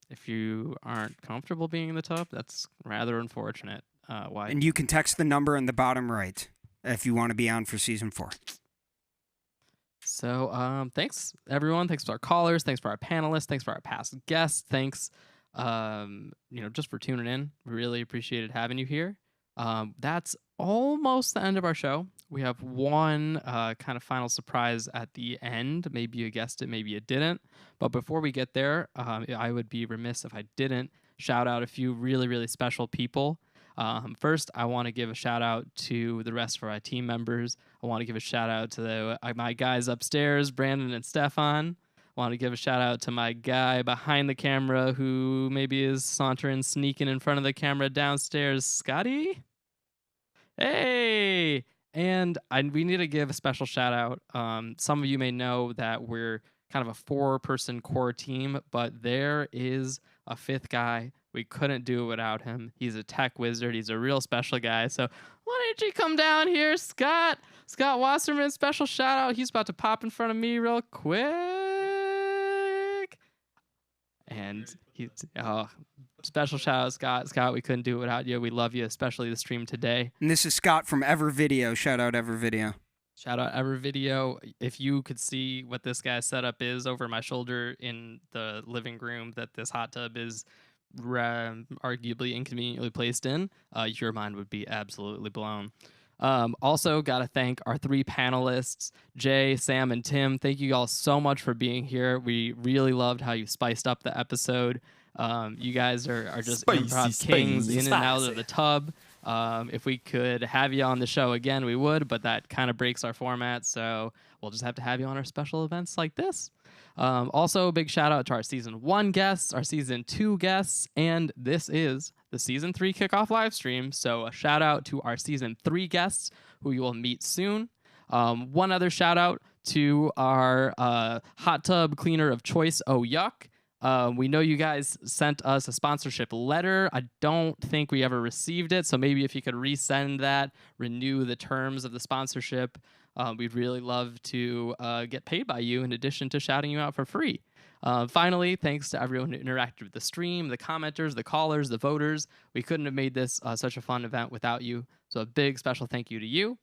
A: If you aren't comfortable being in the tub, that's rather unfortunate.
E: And you can text the number in the bottom right if you want to be on for season 4.
A: So, thanks everyone. Thanks to our callers. Thanks for our panelists. Thanks for our past guests. Thanks, just for tuning in. We really appreciated having you here. That's almost the end of our show. We have one kind of final surprise at the end. Maybe you guessed it, maybe you didn't. But before we get there, I would be remiss if I didn't shout out a few really, really special people. First, I want to give a shout out to the rest of our team members. I want to give a shout out to my guys upstairs, Brandon and Stefan. I want to give a shout out to my guy behind the camera who maybe is sauntering, sneaking in front of the camera downstairs, Scotty. Hey! And we need to give a special shout out. Some of you may know that we're kind of a 4-person core team, but there is a 5th guy. We couldn't do it without him. He's a tech wizard. He's a real special guy. So why don't you come down here, Scott? Scott Wasserman, special shout out. He's about to pop in front of me real quick. And special shout out, Scott. Scott, we couldn't do it without you. We love you, especially the stream today.
E: And this is Scott from Ever Video. Shout out Ever Video.
A: Shout out Ever Video. If you could see what this guy's setup is over my shoulder in the living room that this hot tub is arguably inconveniently placed in, your mind would be absolutely blown. Also, got to thank our 3 panelists, Jay, Sam, and Tim. Thank you all so much for being here. We really loved how you spiced up the episode. You guys are just improv kings in and out of the tub. If we could have you on the show again, we would, but that kind of breaks our format, so we'll just have to have you on our special events like this. Also, a big shout out to our season 1 guests, our season 2 guests, and this is the season 3 kickoff live stream. So a shout out to our season 3 guests who you will meet soon. One other shout out to our hot tub cleaner of choice, Oh Yuck. We know you guys sent us a sponsorship letter. I don't think we ever received it, so maybe if you could resend that, renew the terms of the sponsorship, we'd really love to get paid by you in addition to shouting you out for free. Finally, thanks to everyone who interacted with the stream, the commenters, the callers, the voters. We couldn't have made this such a fun event without you, so a big special thank you to you.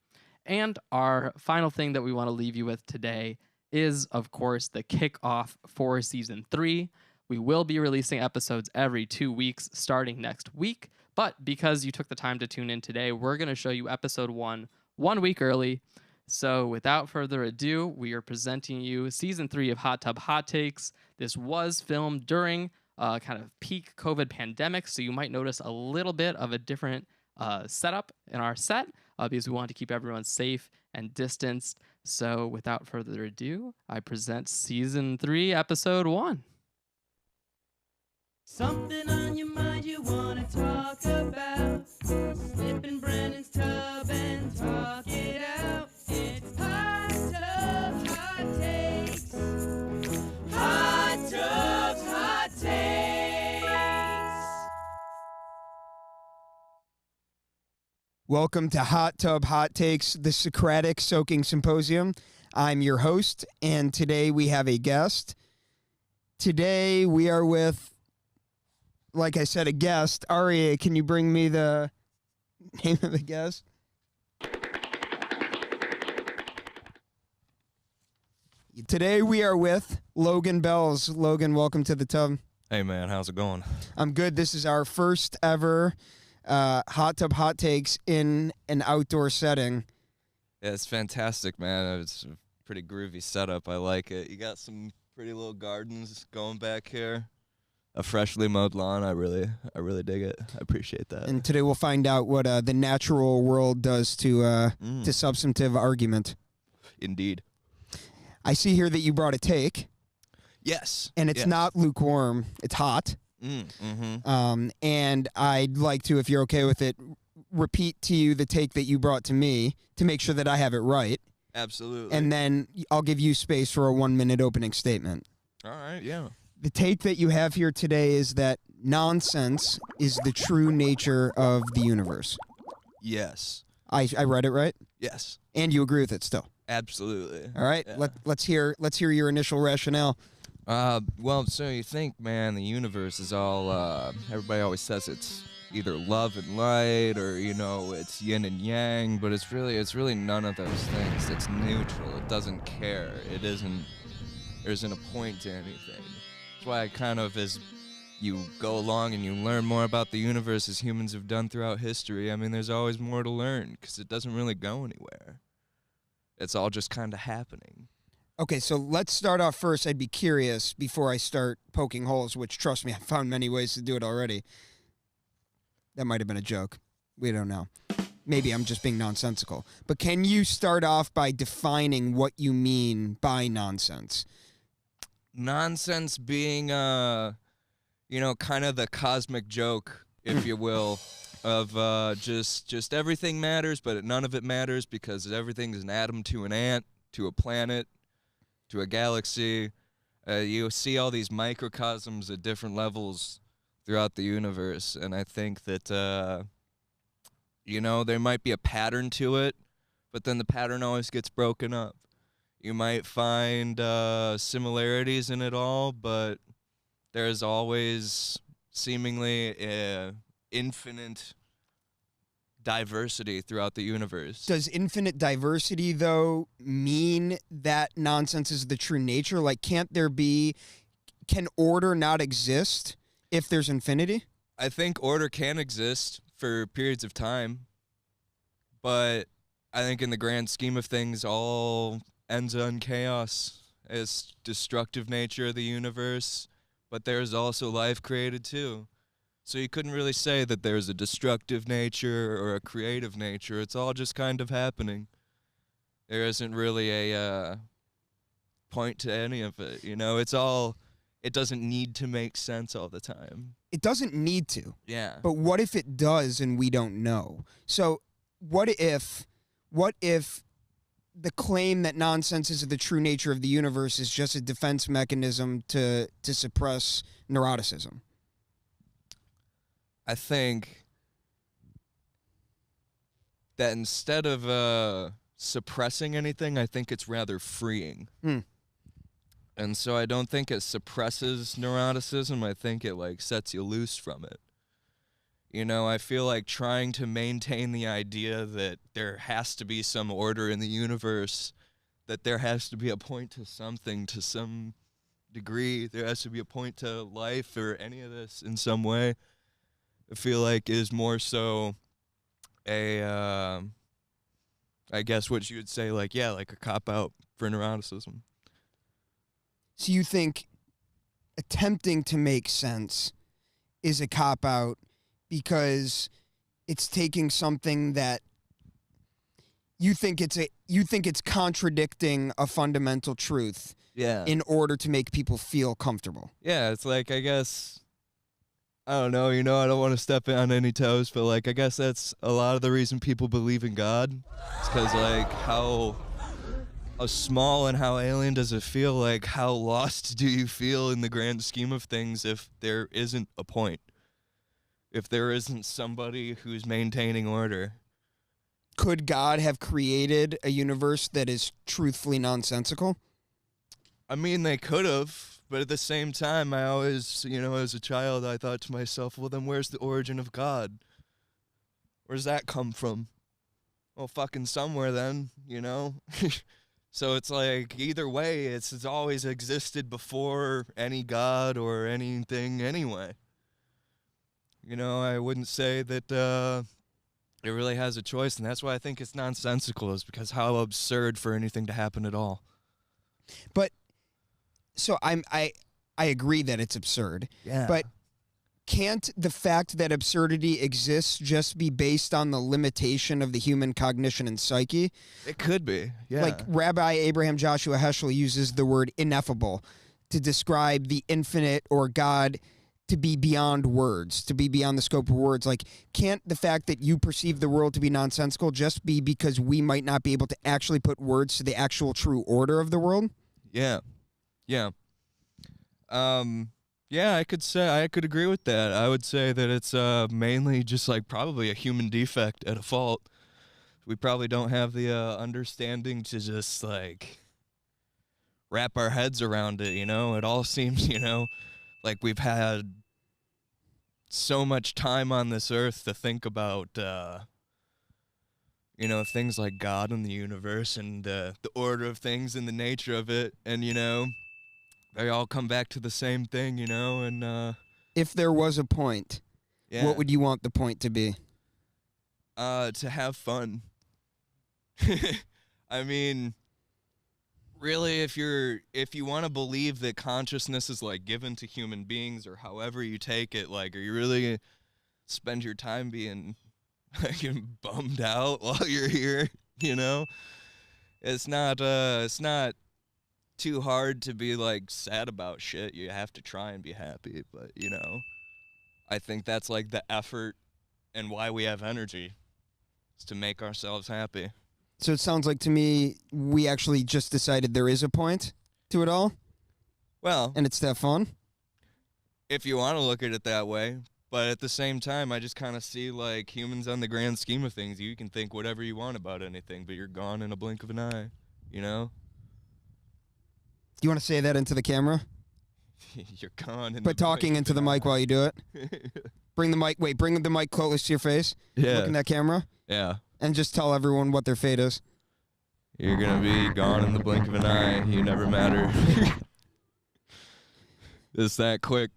A: And our final thing that we want to leave you with today is, of course, the kickoff for Season 3. We will be releasing episodes every 2 weeks starting next week, but because you took the time to tune in today, we're going to show you Episode 1 week early. So without further ado, we are presenting you Season 3 of Hot Tub Hot Takes. This was filmed during kind of peak COVID pandemic, so you might notice a little bit of a different setup in our set because we want to keep everyone safe and distanced. So without further ado, I present Season 3, Episode 1.
Q: Something on your mind you wanna talk about. Slip in Brandon's tub and talk it out. It's Hot Tubs Hot Takes. Hot Tubs Hot Takes.
F: Welcome to Hot Tub Hot Takes, the Socratic Soaking Symposium. I'm your host, and today we have a guest. Today we are with, like I said, a guest. Aria, can you bring me the name of the guest? Today we are with Logan Bells. Logan, welcome to the tub.
R: Hey man, how's it going?
F: I'm good. This is our first ever Hot Tub Hot Takes in an outdoor setting.
R: Yeah, it's fantastic, man. It's a pretty groovy setup. I like it. You got some pretty little gardens going back here. A freshly mowed lawn. I really dig it. I appreciate that.
F: And today we'll find out what the natural world does to substantive argument.
R: Indeed.
F: I see here that you brought a take.
R: Yes.
F: And it's not lukewarm. It's hot. And I'd like to, if you're okay with it, repeat to you the take that you brought to me to make sure that I have it right.
R: Absolutely.
F: And then I'll give you space for a 1-minute opening statement.
R: All right, yeah.
F: The take that you have here today is that nonsense is the true nature of the universe.
R: Yes.
F: I read it right?
R: Yes.
F: And you agree with it still?
R: Absolutely.
F: All right.
R: Yeah.
F: Let's hear your initial rationale.
R: Well, so you think, man, the universe is all, everybody always says it's either love and light or, it's yin and yang, but it's really none of those things. It's neutral. It doesn't care. There isn't a point to anything. That's why I kind of, as you go along and you learn more about the universe as humans have done throughout history, I mean, there's always more to learn because it doesn't really go anywhere. It's all just kind of happening.
F: Okay, so let's start off first. I'd be curious before I start poking holes, which, trust me, I've found many ways to do it already. That might have been a joke. We don't know. Maybe I'm just being nonsensical. But can you start off by defining what you mean by nonsense?
R: Nonsense being, kind of the cosmic joke, if you will, of just everything matters, but none of it matters because everything is an atom to an ant, to a planet, to a galaxy. You see all these microcosms at different levels throughout the universe, and I think that, there might be a pattern to it, but then the pattern always gets broken up. You might find similarities in it all, but there's always seemingly infinite diversity throughout the universe.
F: Does infinite diversity, though, mean that nonsense is the true nature? Like, can order not exist if there's infinity?
R: I think order can exist for periods of time, but I think in the grand scheme of things, all ends in chaos. It's destructive nature of the universe, but there's also life created too. So you couldn't really say that there's a destructive nature or a creative nature. It's all just kind of happening. There isn't really a point to any of it. It doesn't need to make sense all the time.
F: It doesn't need to.
R: Yeah.
F: But what if it does and we don't know? So what if the claim that nonsense is the true nature of the universe is just a defense mechanism to suppress neuroticism?
R: I think that instead of suppressing anything, I think it's rather freeing. And so I don't think it suppresses neuroticism. I think it like sets you loose from it. You know, I feel like trying to maintain the idea that there has to be some order in the universe, that there has to be a point to something to some degree, there has to be a point to life or any of this in some way, I feel like is more so a, I guess what you would say, like, yeah, like a cop-out for neuroticism.
F: So you think attempting to make sense is a cop-out because it's taking something that you think it's contradicting a fundamental truth in order to make people feel comfortable.
R: Yeah, it's like, I guess, I don't know, you know, I don't want to step on any toes, but like, I guess that's a lot of the reason people believe in God. It's because like how small and how alien does it feel? Like, how lost do you feel in the grand scheme of things if there isn't a point? If there isn't somebody who's maintaining order?
F: Could God have created a universe that is truthfully nonsensical?
R: I mean, they could have, but at the same time, I always, you know, as a child, I thought to myself, well, then where's the origin of God? Where's that come from? Well, fucking somewhere then, you know? So it's like, either way, it's always existed before any God or anything anyway. You know, I wouldn't say that it really has a choice, and that's why I think it's nonsensical, is because how absurd for anything to happen at all.
F: But so I agree that it's absurd.
R: Yeah.
F: But can't the fact that absurdity exists just be based on the limitation of the human cognition and psyche?
R: It could be, yeah.
F: Like Rabbi Abraham Joshua Heschel uses the word ineffable to describe the infinite or God to be beyond words, to be beyond the scope of words. Like, can't the fact that you perceive the world to be nonsensical just be because we might not be able to actually put words to the actual true order of the world?
R: Yeah. Yeah. Yeah, I could agree with that. I would say that it's mainly just like probably a human defect at a fault. We probably don't have the understanding to just like wrap our heads around it, you know? It all seems, you know, like we've had so much time on this earth to think about, you know, things like God and the universe and the order of things and the nature of it. And, you know, they all come back to the same thing, you know, and
F: If there was a point, what would you want the point to be?
R: To have fun. I mean, really, if you want to believe that consciousness is like given to human beings or however you take it, like, are you really gonna spend your time being fucking bummed out while you're here? You know, it's not too hard to be like sad about shit. You have to try and be happy, but you know, I think that's like the effort and why we have energy, is to make ourselves happy.
F: So it sounds like to me we actually just decided there is a point to it all.
R: Well,
F: and it's that fun.
R: If you want to look at it that way, but at the same time, I just kind of see like humans on the grand scheme of things. You can think whatever you want about anything, but you're gone in a blink of an eye. You know.
F: Do you want to say that into the camera?
R: You're gone.
F: But talking into the mic while you do it. Bring the mic. Wait, bring the mic close to your face.
R: Yeah.
F: Look in that camera.
R: Yeah.
F: And just tell everyone what their fate is.
R: You're gonna be gone in the blink of an eye. You never matter. It's that quick.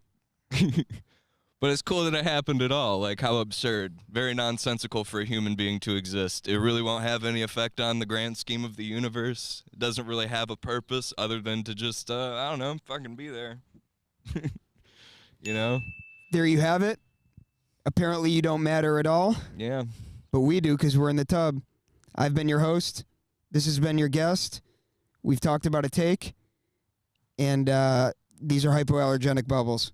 R: But it's cool that it happened at all. Like, how absurd. Very nonsensical for a human being to exist. It really won't have any effect on the grand scheme of the universe. It doesn't really have a purpose other than to just, I don't know, fucking be there. You know?
F: There you have it. Apparently you don't matter at all.
R: Yeah.
F: But we do because we're in the tub. I've been your host. This has been your guest. We've talked about a take. And these are hypoallergenic bubbles.